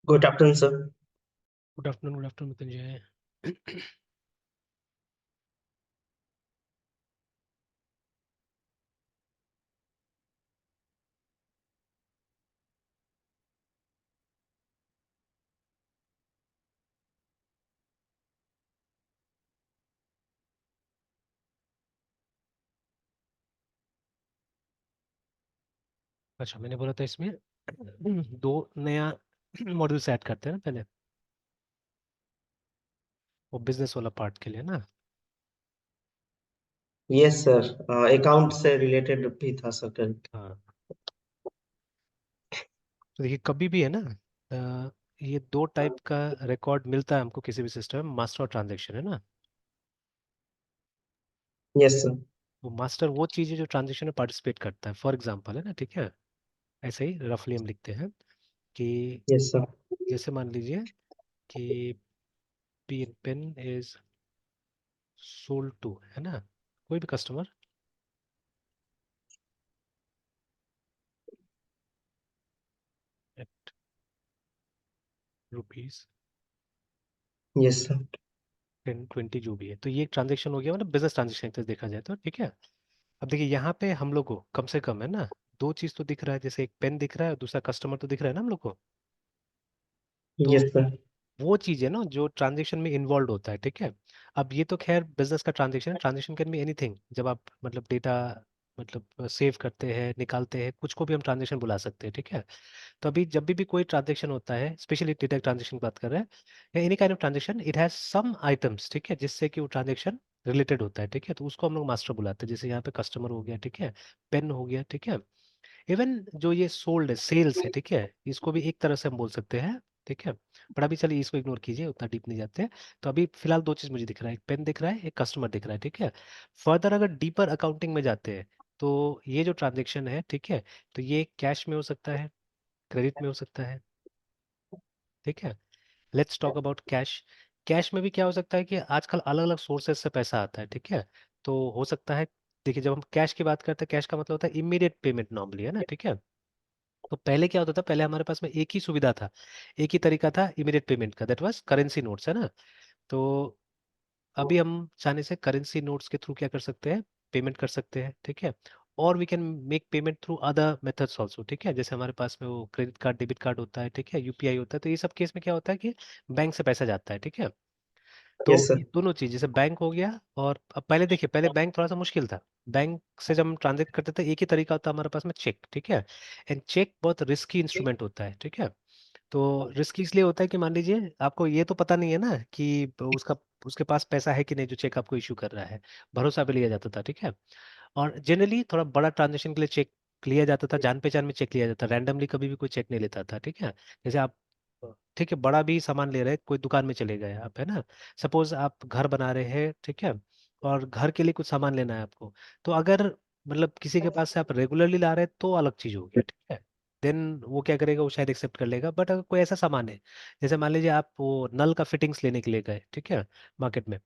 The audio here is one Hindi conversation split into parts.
Good afternoon, sir. Good afternoon Mitunjay. अच्छा, मैंने बोला था इसमें दो नया मॉड्यूल ऐड करते हैं ना पहले, वो बिजनेस वाला पार्ट के लिए ना। Yes, sir. Account से related भी था certain. हाँ, तो देखिए कभी भी है ना, ये दो टाइप का रिकॉर्ड मिलता है हमको किसी भी सिस्टम में, मास्टर और ट्रांजेक्शन है ना। Yes, sir. वो मास्टर वो चीज़ है जो ट्रांजेक्शन में पार्टिसिपेट करता है, फॉर एग्जांपल है ना, ठीक है। ऐसे ही रफली हम लिखते हैं कि Yes, sir. जैसे मान लीजिए कि P pen is sold to, है ना, कोई भी customer at rupees Yes, sir. 10-20 जो भी है, तो ये एक ट्रांजेक्शन हो गया, मतलब बिजनेस ट्रांजेक्शन एक तरह से देखा जाए तो, ठीक है। अब देखिए यहाँ पे हम लोग को कम से कम है ना दो चीज तो दिख रहा है, जैसे एक पेन दिख रहा है और दूसरा कस्टमर तो दिख रहा है ना हम लोग को। तो Yes, sir. वो चीज है ना जो ट्रांजेक्शन में इन्वॉल्व होता है, ठीक है। अब ये तो खैर बिजनेस का ट्रांजेक्शन है, ट्रांजेक्शन कैन बी एनीथिंग, जब आप मतलब डेटा मतलब सेव करते हैं निकालते हैं, कुछ को भी हम ट्रांजेक्शन बुला सकते हैं, ठीक है। तो अभी जब भी कोई ट्रांजेक्शन होता है, स्पेशली डेटा ट्रांजेक्शन की बात कर रहे हैं, या any kind of transaction, it has some items, ठीक है, जिससे कि वो ट्रांजेक्शन रिलेटेड होता है, ठीक है। तो उसको हम लोग मास्टर बुलाते हैं, जैसे यहाँ पे कस्टमर हो गया, ठीक है, पेन हो गया, ठीक है। इवन जो ये सोल्ड है, सेल्स है, ठीक है, इसको भी एक तरह से हम बोल सकते हैं, ठीक है। पर अभी चलिए इसको इग्नोर कीजिए, उतना डीप नहीं जाते हैं। तो अभी फिलहाल दो चीज मुझे दिख रहा है, एक पेन दिख रहा है, एक कस्टमर दिख रहा है, ठीक है। फर्दर अगर डीपर अकाउंटिंग में जाते हैं, तो ये जो ट्रांजेक्शन है, ठीक है, तो ये कैश में हो सकता है, क्रेडिट में हो सकता है, ठीक है। Let's talk about cash. Cash में भी क्या हो सकता है कि आजकल अलग अलग सोर्सेज से पैसा आता है, ठीक है। तो हो सकता है, देखिए जब हम कैश की बात करते हैं, कैश का मतलब होता है इमीडिएट पेमेंट नॉर्मली, है ना, ठीक है। तो पहले क्या होता था, पहले हमारे पास में एक ही सुविधा था, एक ही तरीका था इमीडिएट पेमेंट का, दैट वाज करेंसी नोट्स, है ना। तो अभी हम चाहने से करेंसी नोट्स के थ्रू क्या कर सकते हैं, पेमेंट कर सकते हैं, ठीक है। और we can make payment through other methods also, ठीक है। जैसे हमारे पास में वो क्रेडिट कार्ड डेबिट कार्ड होता है, ठीक है, यूपीआई होता है, तो ये सब केस में क्या होता है कि बैंक से पैसा जाता है, ठीक है। तो Yes, ये sir. दोनों चीज, जैसे बैंक हो गया, और अब पहले देखिए, पहले बैंक थोड़ा सा मुश्किल था। बैंक से जब हम ट्रांजेक्ट करते थे, एक ही तरीका होता हमारे पास में, चेक, ठीक है। एंड चेक बहुत रिस्की इंस्ट्रूमेंट होता है, ठीक है। तो रिस्की इसलिए होता है कि मान लीजिए आपको ये तो पता नहीं है ना कि उसका उसके पास पैसा है कि नहीं, जो चेक आपको इशू कर रहा है। भरोसा पे लिया जाता था, ठीक है। और जनरली थोड़ा बड़ा ट्रांजेक्शन के लिए चेक लिया जाता था, जान पहचान में चेक लिया जाता था, रैंडमली कभी भी कोई चेक नहीं लेता था, ठीक है। जैसे आप, ठीक है, बड़ा भी सामान ले रहे हैं, कोई दुकान में चले गए आप, है ना। सपोज आप घर बना रहे हैं, ठीक है, और घर के लिए कुछ सामान लेना है आपको। तो अगर मतलब किसी के पास से आप रेगुलरली ला रहे हैं तो अलग चीज होगी, ठीक है। देन वो क्या करेगा, वो शायद एक्सेप्ट कर लेगा। बट अगर कोई ऐसा सामान है, जैसे मान लीजिए आप वो नल का फिटिंग्स लेने के लिए गए, ठीक है, मार्केट में,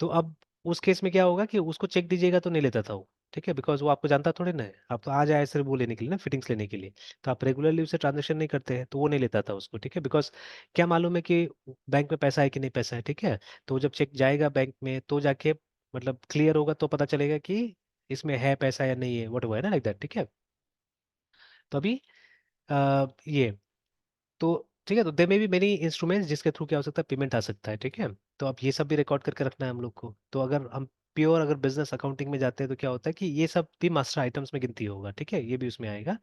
तो अब उस केस में क्या होगा कि उसको चेक दीजिएगा तो नहीं लेता था वो, ठीक है, बिकॉज वो आपको जानता थोड़ी ना है। आप तो आज आए सिर्फ वो लेने के लिए ना, फिटिंग्स लेने के लिए। तो आप रेगुलरली उससे ट्रांजेक्शन नहीं करते हैं, तो वो नहीं लेता था उसको, ठीक है, बिकॉज क्या मालूम है कि बैंक में पैसा है कि नहीं पैसा है, ठीक है। तो जब चेक जाएगा बैंक में तो जाके मतलब क्लियर होगा, तो पता चलेगा कि इसमें है पैसा या नहीं है, वट है ना, लाइक दैट, ठीक है। तो अभी ये, तो ठीक है, तो दे में भी मेनी इंस्ट्रूमेंट्स जिसके थ्रू क्या हो सकता है, पेमेंट आ सकता है, ठीक है। तो अब ये सब भी रिकॉर्ड करके रखना है हम लोग को। तो अगर हम प्योर अगर बिजनेस अकाउंटिंग में जाते हैं, तो क्या होता है कि ये सब भी मास्टर आइटम्स में गिनती होगा, ठीक है, ये भी उसमें आएगा।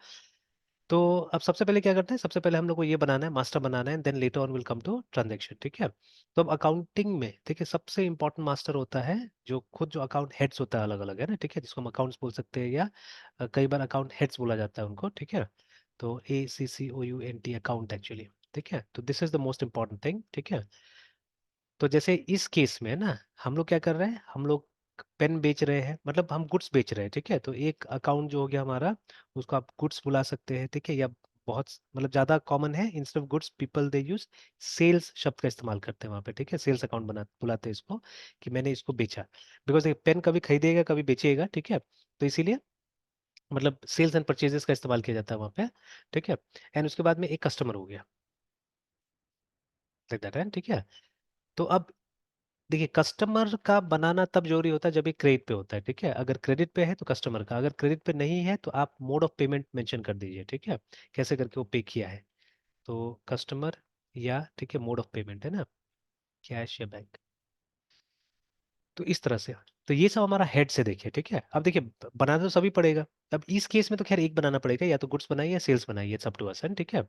तो अब सबसे पहले क्या करते हैं, सबसे पहले हम लोग को ये बनाना है, मास्टर बनाना है, then later on will come to transaction, ठीक है। तो अब अकाउंटिंग में देखिए सबसे इंपॉर्टेंट मास्टर होता है जो खुद जो अकाउंट हेड्स होता है, अलग अलग, है ना, ठीक है, जिसको हम अकाउंट्स बोल सकते हैं, या कई बार अकाउंट हेड्स बोला जाता है उनको, ठीक है। तो ACCOUNT अकाउंट एक्चुअली, ठीक है। तो this is the most important thing, ठीक है। तो जैसे इस केस में ना, हम लोग क्या कर रहे हैं, हम लोग पेन बेच रहे हैं, मतलब हम गुड्स बेच रहे हैं, ठीक है। तो एक अकाउंट जो हो गया हमारा, उसको आप गुड्स बुला सकते हैं, ठीक है, या बहुत मतलब ज्यादा कॉमन है, instead of goods people they use sales शब्द का इस्तेमाल करते हैं वहां पे, ठीक है। सेल्स अकाउंट बना बुलाते हैं इसको, कि मैंने इसको बेचा, बिकॉज पेन कभी खरीदेगा कभी बेचेगा, ठीक है। तो इसीलिए मतलब सेल्स एंड परचेजेस का इस्तेमाल किया जाता है वहां पे, ठीक है। एंड उसके बाद में एक कस्टमर हो गया, लाइक दैट है, ठीक है। तो अब देखिए, कस्टमर का बनाना तब जरूरी होता है जब ये क्रेडिट पे होता है, ठीक है। अगर क्रेडिट पे है तो कस्टमर का, अगर क्रेडिट पे नहीं है तो आप मोड ऑफ पेमेंट मेंशन कर दीजिए, ठीक है, कैसे करके वो पे किया है। तो कस्टमर या, ठीक है, मोड ऑफ पेमेंट है ना, कैश या बैंक। तो इस तरह से, तो ये सब हमारा हेड से देखिए, ठीक है। अब देखिए, बनाना तो सभी पड़ेगा। अब इस केस में तो खैर एक बनाना पड़ेगा, या तो गुड्स बनाइए या सेल्स बनाइए, सब टू अस, ठीक है।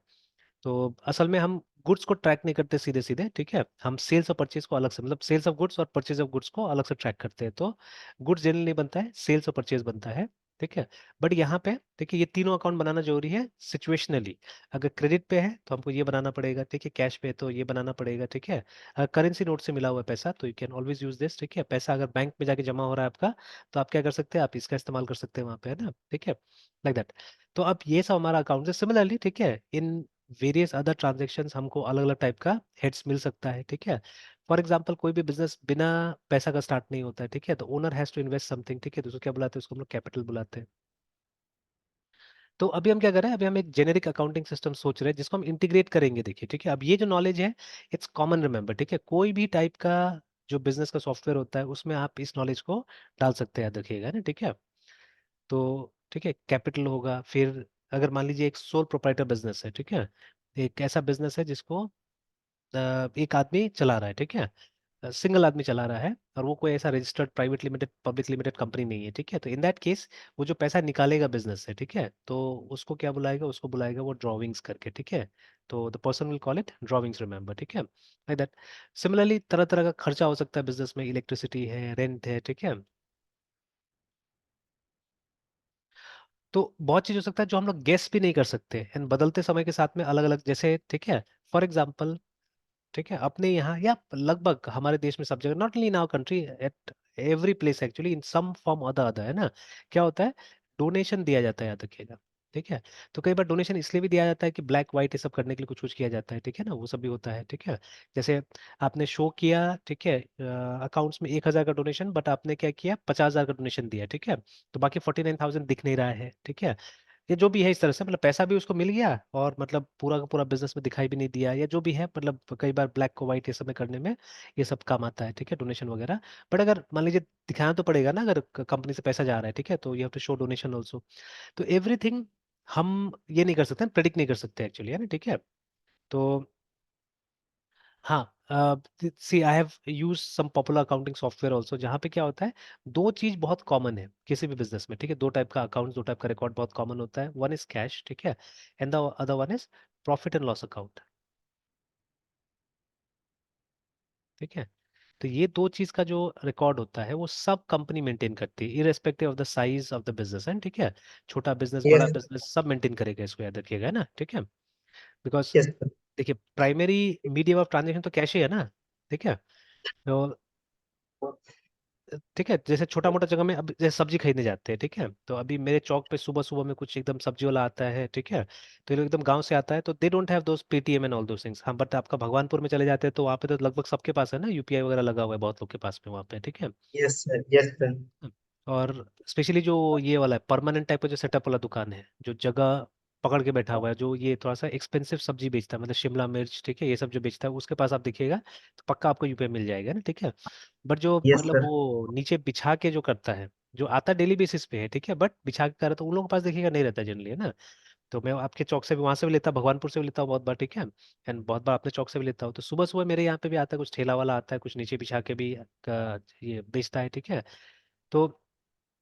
तो असल में हम गुड्स को ट्रैक नहीं करते सीधे सीधे, ठीक है। हम सेल्स और परचेज को अलग से, मतलब सेल्स ऑफ गुड्स और परचेज ऑफ गुड्स को अलग से ट्रैक करते हैं। तो गुड्स जनरली नहीं बनता है, सेल्स और परचेज बनता है, ठीक है। बट यहाँ पे देखिए, ये तीनों अकाउंट बनाना जरूरी है सिचुएशनली। अगर क्रेडिट पे है तो हमको ये बनाना पड़ेगा, ठीक है। कैश पे है तो ये बनाना पड़ेगा, ठीक है। अगर करेंसी नोट से मिला हुआ है पैसा तो you can always use this, ठीक है। पैसा अगर बैंक में जाके जमा हो रहा है आपका, तो आप क्या कर सकते हैं, आप इसका इस्तेमाल कर सकते हैं वहां पे, है ना, ठीक है, लाइक दैट। तो अब ये सब हमारा अकाउंट है। सिमिलरली, ठीक है, इन वेरियस अदर ट्रांजेक्शन्स हमको अलग अलग टाइप का हेड्स मिल सकता है, ठीक है। फॉर एग्जाम्पल, कोई भी बिजनेस बिना पैसा का स्टार्ट नहीं होता है, ठीक है। तो owner has to invest something, ठीक है, तो उसको क्या बुलाते हैं, उसको हम लोग कैपिटल बुलाते हैं। तो अभी हम क्या कर रहे हैं, अभी हम एक जेनेरिक अकाउंटिंग सिस्टम सोच रहे हैं जिसको हम इंटीग्रेट करेंगे, देखिए, ठीक है। अब ये जो नॉलेज है, इट्स कॉमन, रिमेंबर, ठीक है। कोई भी टाइप का जो बिजनेस का सॉफ्टवेयर होता है उसमें आप इस नॉलेज को डाल सकते हैं, याद रखिएगा ना, ठीक है। तो ठीक है, कैपिटल होगा। फिर अगर मान लीजिए एक सोल प्रोप्राइटर बिजनेस है, ठीक है, एक ऐसा बिजनेस है जिसको एक आदमी चला रहा है, ठीक है, सिंगल आदमी चला रहा है, और वो कोई ऐसा registered private limited public limited company नहीं है, ठीक है। तो इन दैट केस, वो जो पैसा निकालेगा बिजनेस से, ठीक है, तो उसको क्या बुलाएगा, उसको बुलाएगा वो ड्रॉविंग्स करके, ठीक है। तो the person will call it drawings, remember, ठीक है, लाइक दैट। सिमिलरली तरह तरह का खर्चा हो सकता है बिजनेस में, इलेक्ट्रिसिटी है, रेंट है, ठीक है। तो बहुत चीज हो सकता है जो हम लोग गेस भी नहीं कर सकते, एंड बदलते समय के साथ में अलग अलग, जैसे, ठीक है, फॉर एग्जाम्पल, ठीक है, अपने यहाँ या लगभग हमारे देश में सब जगह, not only in our country, at every place actually, in some form other other, है ना, क्या होता है, डोनेशन दिया जाता है, याद रखिएगा, ठीक है। तो कई बार डोनेशन इसलिए भी दिया जाता है कि ब्लैक व्हाइट ये सब करने के लिए कुछ कुछ किया जाता है, ठीक है ना, वो सब भी होता है, ठीक है। जैसे आपने शो किया, ठीक है, अकाउंट्स में 1,000 का डोनेशन, बट आपने क्या किया, 50,000 का डोनेशन दिया, ठीक है। तो बाकी 49,000 दिख नहीं रहा है, ठीक है। ये जो भी है इस तरह से, मतलब पैसा भी उसको मिल गया, और मतलब पूरा का पूरा बिजनेस में दिखाई भी नहीं दिया, या जो भी है, मतलब कई बार ब्लैक को व्हाइट ये सब में करने में ये सब काम आता है, ठीक है, डोनेशन वगैरह। बट अगर मान लीजिए दिखाना तो पड़ेगा ना, अगर कंपनी से पैसा जा रहा है, ठीक है, तो you have to show donation also. तो एवरीथिंग हम ये नहीं कर सकते, प्रेडिक्ट नहीं कर सकते एक्चुअली, है ना, ठीक है। तो हाँ, see I have use some popular accounting software also, जहाँ पे क्या होता है, दो चीज बहुत कॉमन है किसी भी बिजनेस में, ठीक है। दो टाइप का अकाउंट, दो टाइप का रिकॉर्ड बहुत कॉमन होता है, वन इज कैश, ठीक है, and the other one is profit and loss account, ठीक है। तो ये दो चीज का जो रिकॉर्ड होता है वो सब कंपनी मेंटेन करती है, irrespective of the size of the business, है, ठीक है। छोटा बिजनेस, बड़ा Yes, बिजनेस, सब मेंटेन करेगा, इसको याद रखिएगा, है ना, ठीक है। Because yes, sir. देखिए, प्राइमरी मीडियम ऑफ ट्रांजेक्शन तो कैश ही है ना, ठीक है। तो ठीक है, जैसे छोटा मोटा जगह में, अब जैसे सब्जी खरीदने जाते हैं, ठीक है, तो अभी मेरे चौक पे सुबह सुबह में कुछ एकदम सब्जी वाला आता है, ठीक है। तो ये लोग एकदम गांव से आता है, तो they don't have those Paytm and all those things. हाँ, बट आपका भगवानपुर में चले जाते हैं तो वहाँ पे तो लगभग सबके पास है ना, यूपीआई वगैरह लगा हुआ है बहुत लोग के पास में वहाँ पे, ठीक है। Yes, sir. Yes, sir. और स्पेशली जो ये वाला है परमानेंट टाइप का जो सेटअप वाला दुकान है, जो जगह पकड़ के बैठा हुआ है, जो ये थोड़ा सा एक्सपेंसिव सब्जी बेचता है, मतलब शिमला मिर्च, ठीक है, ये सब जो बेचता है, उसके पास आप देखिएगा तो पक्का आपको यूपीआई मिल जाएगा ना, ठीक है। बट जो Yes, मतलब sir. वो नीचे बिछा के जो करता है, जो आता डेली बेसिस पे है, ठीक है, बट बिछा के कर रहा है, तो उन लोगों के पास देखिएगा नहीं रहता जनरली, है ना। तो मैं आपके चौक से भी, वहां से भी लेता, भगवानपुर से भी लेता हूँ बहुत बार, ठीक है, एंड बहुत बार अपने चौक से भी लेता हूँ। तो सुबह सुबह मेरे यहाँ पे भी आता है, कुछ ठेला वाला आता है, कुछ नीचे बिछा के भी ये बेचता है, ठीक है। तो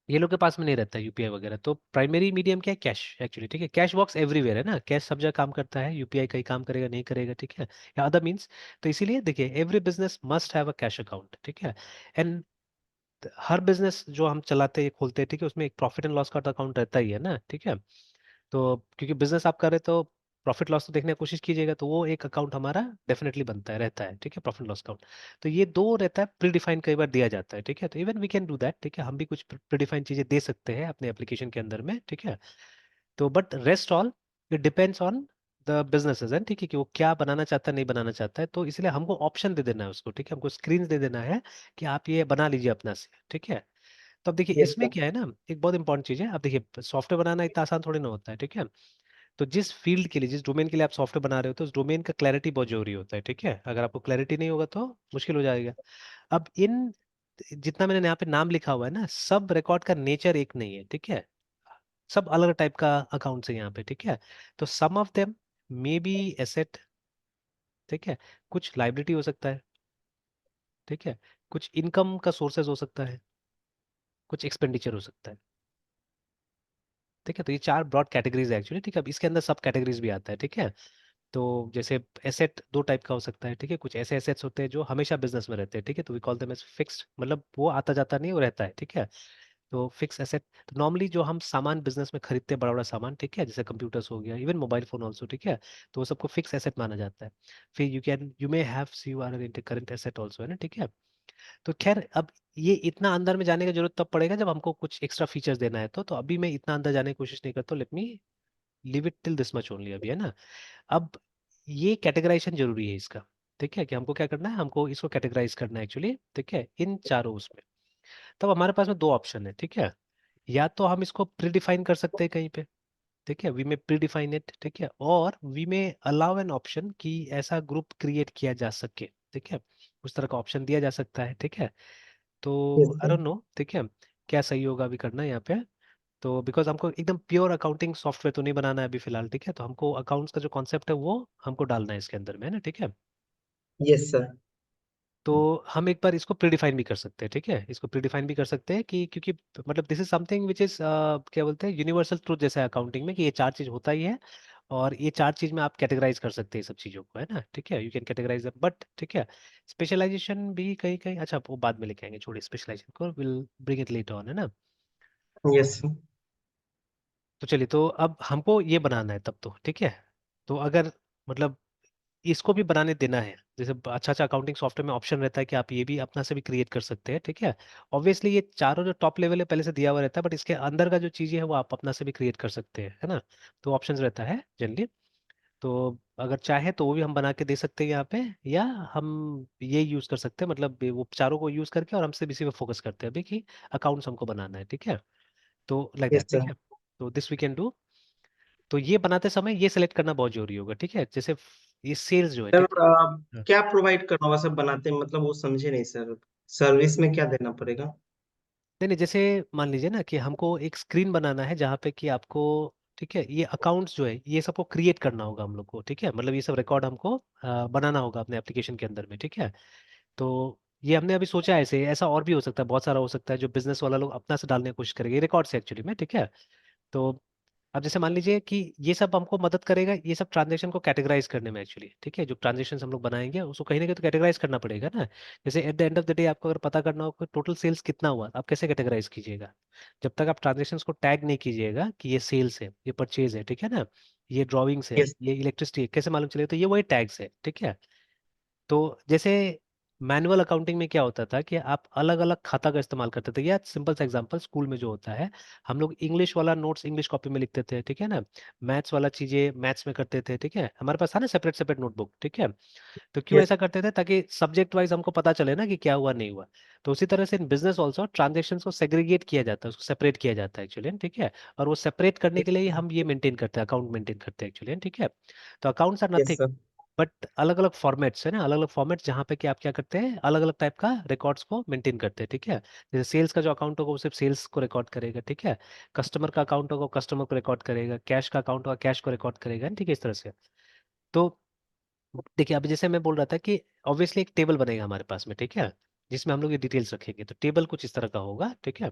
ये लोग के पास में नहीं रहता है यूपीआई वगैरह। तो प्राइमरी मीडियम क्या है, कैश एक्चुअली, ठीक है। कैश वर्क्स एवरीवेयर, है ना, कैश सब जगह काम करता है, यूपीआई कहीं काम करेगा नहीं करेगा, ठीक है, या अदर मीन्स। तो इसीलिए देखिए, every business must have a cash account, ठीक है। एंड हर बिजनेस जो हम चलाते हैं, खोलते हैं, ठीक है, उसमें एक प्रॉफिट एंड लॉस का अकाउंट रहता ही है ना, ठीक है। तो क्योंकि बिजनेस आप कर रहे तो प्रॉफिट लॉस तो देखने की कोशिश कीजिएगा, तो वो एक अकाउंट हमारा डेफिनेटली बनता है, रहता है, ठीक है, प्रॉफिट लॉस अकाउंट। तो ये दो रहता है, प्री डिफाइंड कई बार दिया जाता है, ठीक है। तो even we can do that, ठीक है, हम भी कुछ प्री डिफाइंड चीजें दे सकते हैं अपने एप्लीकेशन के अंदर में, ठीक है। तो but rest all it depends on the businesses, है, ठीक है, कि वो क्या बनाना चाहता है, नहीं बनाना चाहता है। तो इसलिए हमको ऑप्शन दे देना है उसको, ठीक है, हमको स्क्रीन दे देना है कि आप ये बना लीजिए अपना से, ठीक है। तो अब देखिए, Yes, इसमें sir. क्या है ना, एक बहुत इंपॉर्टेंट चीज है। अब देखिए, सॉफ्टवेयर बनाना इतना आसान थोड़ी ना होता है, ठीक है। तो जिस फील्ड के लिए, जिस डोमेन के लिए आप सॉफ्टवेयर बना रहे हो, तो उस डोमेन का क्लैरिटी बहुत जरूरी होता है, ठीक है। अगर आपको क्लैरिटी नहीं होगा तो मुश्किल हो जाएगा। अब इन जितना मैंने यहाँ पे नाम लिखा हुआ है ना, सब रिकॉर्ड का नेचर एक नहीं है, ठीक है। सब अलग टाइप का अकाउंट्स है यहाँ पे, ठीक है। तो some of them may be asset, ठीक है। कुछ लाइबिलिटी हो सकता है, ठीक है। कुछ इनकम का सोर्सेज हो सकता है, कुछ एक्सपेंडिचर हो सकता है, ठीक है। तो ये चार ब्रॉड कैटेगरीज है एक्चुअली, ठीक है। अब इसके अंदर सब कैटेगरीज भी आता है, ठीक है। तो जैसे एसेट दो टाइप का हो सकता है, ठीक है। कुछ ऐसे एसेट्स होते हैं जो हमेशा बिजनेस में रहते हैं, ठीक है। तो we call them as fixed, मतलब वो आता जाता नहीं, वो रहता है, ठीक है। तो फिक्स एसेट, तो नॉर्मली जो हम सामान बिजनेस में खरीदते हैं, बड़ा बड़ा सामान, ठीक है, जैसे कंप्यूटर्स हो गया, इवन मोबाइल फोन ऑल्सो, ठीक है। तो वो सबको फिक्स एसेट माना जाता है। फिर you may have see you are current asset also, है ना, ठीक है। तो खैर, अब ये इतना अंदर में जाने की जरूरत तब पड़ेगा जब हमको कुछ एक्स्ट्रा फीचर्स देना है, तो अभी मैं इतना अंदर जाने की कोशिश नहीं करता, let me leave it till this much only अभी, है ना। अब ये कैटेगराइजेशन जरूरी है इसका, ठीक है, कि हमको क्या करना है, हमको इसको कैटेगराइज करना है एक्चुअली, ठीक है, इन चारों उसमें। तब हमारे पास में दो ऑप्शन है, ठीक है। या तो हम इसको प्री डिफाइन कर सकते हैं कहीं पे, ठीक है, वी में प्री डिफाइन इट, ठीक है, और वी में अलाउ एन ऑप्शन कि ऐसा ग्रुप क्रिएट किया जा सके, ठीक है। उस तरह का ऑप्शन दिया जा सकता है, ठीक है। तो yes I sir. Don't know, ठीक है, क्या सही होगा अभी करना यहाँ पे। तो बिकॉज हमको एकदम प्योर अकाउंटिंग सॉफ्टवेयर तो नहीं बनाना है अभी फिलहाल, ठीक है। तो हमको अकाउंट्स का जो कॉन्सेप्ट है वो हमको डालना है इसके अंदर में, है ना, ठीक है। Yes sir. तो हम एक बार इसको प्रीडिफाइन भी कर सकते हैं, ठीक है। इसको प्रीडिफाइन भी कर सकते हैं कि क्योंकि मतलब this is something which is क्या बोलते हैं, यूनिवर्सल ट्रूथ जैसा है अकाउंटिंग में, कि ये चार चीज होता ही है। और ये चार चीज में आप कैटेगराइज कर सकते हैं सब चीजों को, है ना, ठीक है। यू कैन कैटेगराइज, बट ठीक है, स्पेशलाइजेशन भी कहीं कहीं, अच्छा वो बाद में लेके आएंगे, छोड़िए स्पेशलाइजेशन को, will bring it later on, है ना। Yes sir. तो चलिए, तो अब हमको ये बनाना है तब तो, ठीक है। तो अगर मतलब इसको भी बनाने देना है, जैसे अच्छा अच्छा अकाउंटिंग सॉफ्टवेयर में ऑप्शन रहता है कि आप ये भी अपना से भी क्रिएट कर सकते हैं, ठीक है। ऑब्वियसली ये चारों जो टॉप लेवल है पहले से दिया हुआ रहता है, बट इसके अंदर का जो चीजें है वो आप अपना से भी क्रिएट कर सकते हैं, है ना। तो ऑप्शन रहता है जनरली। तो अगर चाहे तो वो भी हम बना के दे सकते हैं यहाँ पे, या हम ये यूज कर सकते हैं, मतलब वो चारों को यूज करके, और हम सिर्फ इसी पे फोकस करते हैं अभी कि अकाउंट्स हमको बनाना है, ठीक है। तो लाइक यस दैट, ठीक सर। है। तो दिस वी कैन डू। तो ये बनाते समय ये सिलेक्ट करना बहुत जरूरी होगा, ठीक है। जैसे ये सेल्स जो है, सर ठीक है। क्या प्रोवाइड करना होगा सब बनाते हैं, मतलब वो समझे नहीं सर। सर्विस में क्या देना पड़ेगा? नहीं नहीं, जैसे मान लीजिए ना कि हमको एक स्क्रीन बनाना है जहाँ पे कि आपको, ठीक है, ये अकाउंट्स जो है ये सबको क्रिएट करना होगा हम लोग को, ठीक है। मतलब ये सब रिकॉर्ड हमको बनाना होगा अपने एप्लीकेशन के अंदर में, ठीक है। तो ये हमने अभी सोचा है, ऐसे ऐसा और भी हो सकता है, बहुत सारा हो सकता है जो बिजनेस वाला लोग अपना से डालने की कोशिश करेंगे, ये रिकॉर्ड्स है एक्चुअली में, ठीक है। तो अब जैसे मान लीजिए कि ये सब हमको मदद करेगा, ये सब ट्रांजेक्शन को कैटेगराइज करने में एक्चुअली, ठीक है। जो ट्रांजेक्शन हम लोग बनाएंगे उसको कहीं ना कहीं तो कैटेगराइज करना पड़ेगा ना। जैसे at the end of the day आपको अगर पता करना हो कि टोटल सेल्स कितना हुआ, आप कैसे कैटेगराइज कीजिएगा। जब तक आप ट्रांजेक्शन्स को टैग नहीं कीजिएगा कि ये सेल्स है, ये परचेज है, ठीक है ना, ये ड्रॉविंग्स है, यस। ये इलेक्ट्रिसिटी है, कैसे मालूम चलेगा, तो ये वही टैग्स है, ठीक है। तो जैसे मैनुअल अकाउंटिंग में क्या होता था कि आप अलग अलग खाता का इस्तेमाल करते थे, या सिंपल सा एग्जांपल स्कूल में जो होता है, हम लोग इंग्लिश वाला नोट्स इंग्लिश कॉपी में लिखते थे, ठीक है ना। मैथ्स वाला चीजें मैथ्स में करते थे, ठीक है, हमारे पास था ना सेपरेट सेपरेट नोटबुक, ठीक है। तो क्यों यस। ऐसा करते थे, ताकि सब्जेक्ट वाइज हमको पता चले ना कि क्या हुआ नहीं हुआ। तो उसी तरह से इन बिजनेस ऑल्सो ट्रांजेक्शन को सेग्रीगेट किया जाता है, उसको सेपरेट किया जाता है एक्चुअली, ठीक है। और वो सेपरेट करने के लिए ही हम ये मेंटेन करते हैं, अकाउंट मेंटेन करते हैं एक्चुअली, ठीक है। तो accounts are yes nothing sir. But अलग अलग फॉर्मेट्स है ना, अलग अलग फॉर्मेट जहाँ पे कि आप क्या करते हैं, अलग अलग टाइप का रिकॉर्ड्स को मेंटेन करते हैं, ठीक है। जैसे सेल्स का जो अकाउंट होगा वो सिर्फ सेल्स को रिकॉर्ड करेगा, ठीक है। कस्टमर का अकाउंट होगा कस्टमर को रिकॉर्ड करेगा, कैश का अकाउंट होगा कैश को रिकॉर्ड करेगा, ठीक है, इस तरह से। तो देखिए, अभी जैसे मैं बोल रहा था कि ऑब्वियसली एक टेबल बनेगा हमारे पास में, ठीक है, जिसमें हम लोग ये डिटेल्स रखेंगे। तो टेबल कुछ इस तरह का होगा, ठीक है।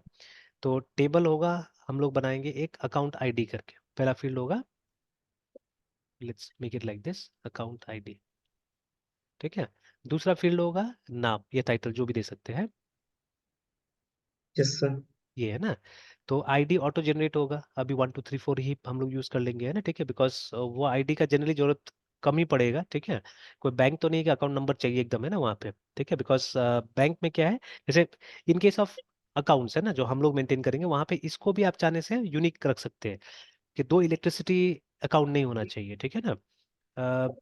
तो टेबल होगा, हम लोग बनाएंगे एक अकाउंट आईडी करके, पहला फील्ड होगा, let's make it like this, account ID, ठीक है। दूसरा फील्ड होगा नाम या टाइटल, जो भी दे सकते हैं, यस सर। ये है ना। तो आईडी ऑटो जनरेट होगा, अभी 1 2 3 4 ही हम लोग यूज कर लेंगे, है ना, ठीक है, बिकॉज वो आईडी का जनरली जरूरत कम ही पड़ेगा, ठीक है। कोई बैंक तो नहीं है कि अकाउंट नंबर चाहिए एकदम, है ना, वहाँ पे, ठीक है, बिकॉज बैंक में क्या है, जैसे इन केस ऑफ अकाउंट्स है ना जो हम लोग मेंटेन करेंगे, वहाँ पे इसको भी आप चाहने से यूनिक रख सकते हैं कि दो इलेक्ट्रिसिटी अकाउंट नहीं होना चाहिए, ठीक है ना। अ,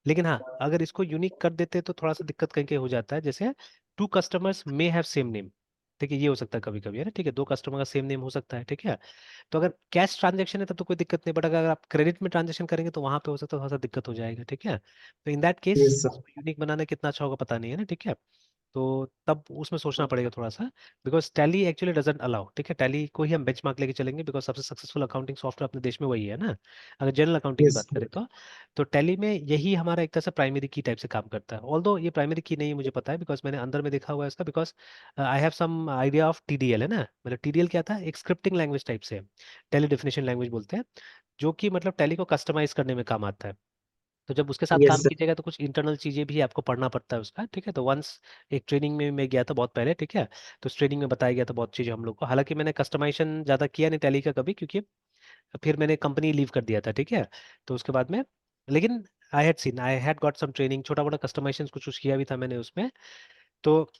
लेकिन हाँ, अगर इसको यूनिक कर देते तो थोड़ा सा दिक्कत कहीं कहीं हो जाता है, जैसे two customers may have same name, ठीक है, ये हो सकता है कभी कभी, है ना, ठीक है, दो कस्टमर का सेम नेम हो सकता है, ठीक है। तो अगर कैश ट्रांजेक्शन है तब तो कोई दिक्कत नहीं, बट अगर आप क्रेडिट में ट्रांजेक्शन करेंगे तो वहां पे हो सकता है थोड़ा सा दिक्कत हो जाएगा, ठीक है। तो इन दैट केस यस सर। उसको यूनिक बनाना कितना अच्छा होगा पता नहीं है ना, ठीक है। तो तब उसमें सोचना पड़ेगा थोड़ा सा, because tally actually doesn't allow, ठीक है, टैली को ही हम बेंचमार्क लेके चलेंगे, बिकॉज सबसे सक्सेसफुल अकाउंटिंग सॉफ्टवेयर अपने देश में वही है ना, अगर जनरल अकाउंटिंग की यस बात करें तो टैली में यही हमारा एक तरह से प्राइमरी की टाइप से काम करता है, ऑल्दो ये प्राइमरी की नहीं है मुझे पता है, बिकॉज मैंने अंदर में देखा हुआ है इसका, because I have some idea of TDL, है ना, मतलब टीडीएल क्या था, एक स्क्रिप्टिंग लैंग्वेज टाइप से, टैली डेफिनेशन लैंग्वेज बोलते हैं, जो कि मतलब टैली को कस्टमाइज करने में काम आता है। तो जब उसके साथ यस काम सर। कीजिएगा तो कुछ इंटरनल चीजें भी आपको पढ़ना पड़ता है उसका, ठीक है। तो वंस एक ट्रेनिंग में मैं गया था बहुत पहले, ठीक है, तो उस ट्रेनिंग में बताया गया था बहुत चीजें हम लोग को, हालांकि मैंने कस्टमाइजेशन ज्यादा किया नहीं टैली का कभी, क्योंकि फिर मैंने कंपनी लीव कर दिया था, ठीक है। तो उसके बाद में, लेकिन I had got some training, छोटा मोटा कस्टमाइजेशन कुछ कुछ किया भी था मैंने उसमें। तो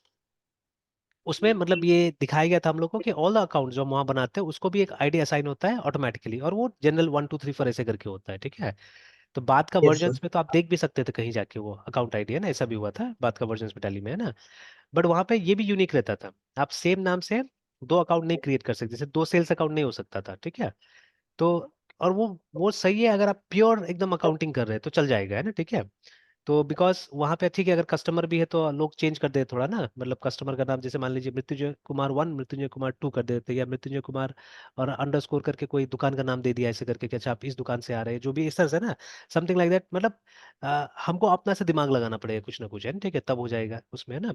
उसमें मतलब ये दिखाया गया था हम लोग को कि ऑल द अकाउंट जो हम वहाँ बनाते हैं उसको भी एक आईडी असाइन होता है ऑटोमेटिकली, और वो जनरल 1 2 3 4 ऐसे करके होता है, ठीक है। तो बाद का यस सर। वर्जन्स में तो आप देख भी सकते थे कहीं जाके वो अकाउंट आईडी, है ना, ऐसा भी हुआ था बाद का वर्जन्स में टैली में, है ना। बट वहां पे ये भी यूनिक रहता था, आप सेम नाम से दो अकाउंट नहीं क्रिएट कर सकते, जैसे दो सेल्स अकाउंट नहीं हो सकता था, ठीक है। तो और वो सही है अगर आप प्योर एकदम अकाउंटिंग कर रहे हैं तो चल जाएगा, है ना, ठीक है। तो बिकॉज वहां पे ठीक है, अगर कस्टमर भी है तो लोग चेंज कर देते थोड़ा ना, मतलब कस्टमर का नाम जैसे मान लीजिए मृत्युंजय कुमार 1 मृत्युंजय कुमार 2 कर देते, या मृत्युंजय कुमार और अंडरस्कोर करके कोई दुकान का नाम दे दिया ऐसे करके कि अच्छा आप इस दुकान से आ रहे हैं, जो भी इस तरह से ना, समथिंग लाइक दैट, मतलब हमको अपना से दिमाग लगाना पड़ेगा कुछ ना कुछ, है ना, ठीक है, तब हो जाएगा उसमें, है ना।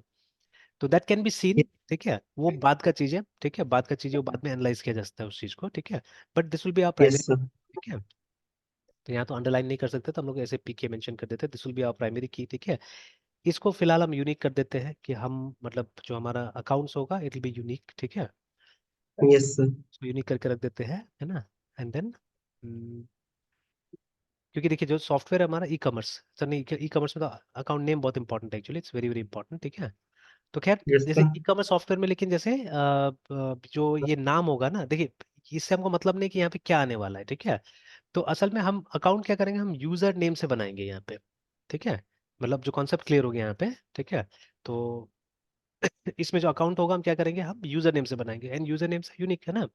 तो दैट कैन बी सीन, ठीक है, वो बाद का चीज है, ठीक है, बाद का चीज है, वो बाद में एनालाइज किया जा सकता है उस चीज को, ठीक है। But this will be our yes primary, sir. ठीक है। तो यहाँ तो अंडरलाइन नहीं कर सकते तो हम लोग ऐसे पी के मेंशन कर देते, this will be our primary key, ठीक है। इसको फिलहाल हम यूनिक कर देते हैं कि हम मतलब जो हमारा अकाउंट्स होगा इट विल बी यूनिक, ठीक है। Yes sir. इसको यूनिक करके रख देते हैं, है ना। एंड देन क्योंकि देखिए जो सॉफ्टवेयर है हमारा ई कॉमर्स, सर नहीं, ई कॉमर्स में तो अकाउंट नेम बहुत इंपॉर्टेंट है actually, it's very very important, ठीक है। तो खैर, यस जैसे सर। ई कॉमर्स सॉफ्टवेयर में, लेकिन जैसे जो ये नाम होगा ना, देखिए इससे हमको मतलब नहीं कि यहाँ पे क्या आने वाला है, ठीक है। तो असल में हम अकाउंट क्या करेंगे, हम यूजर नेम से बनाएंगे यहाँ पे, ठीक है, मतलब जो कॉन्सेप्ट क्लियर हो गया यहाँ पे, ठीक है। तो इसमें जो अकाउंट होगा हम क्या करेंगे, हम यूजर नेम से बनाएंगे, एंड यूजर नेम से यूनिक, है ना।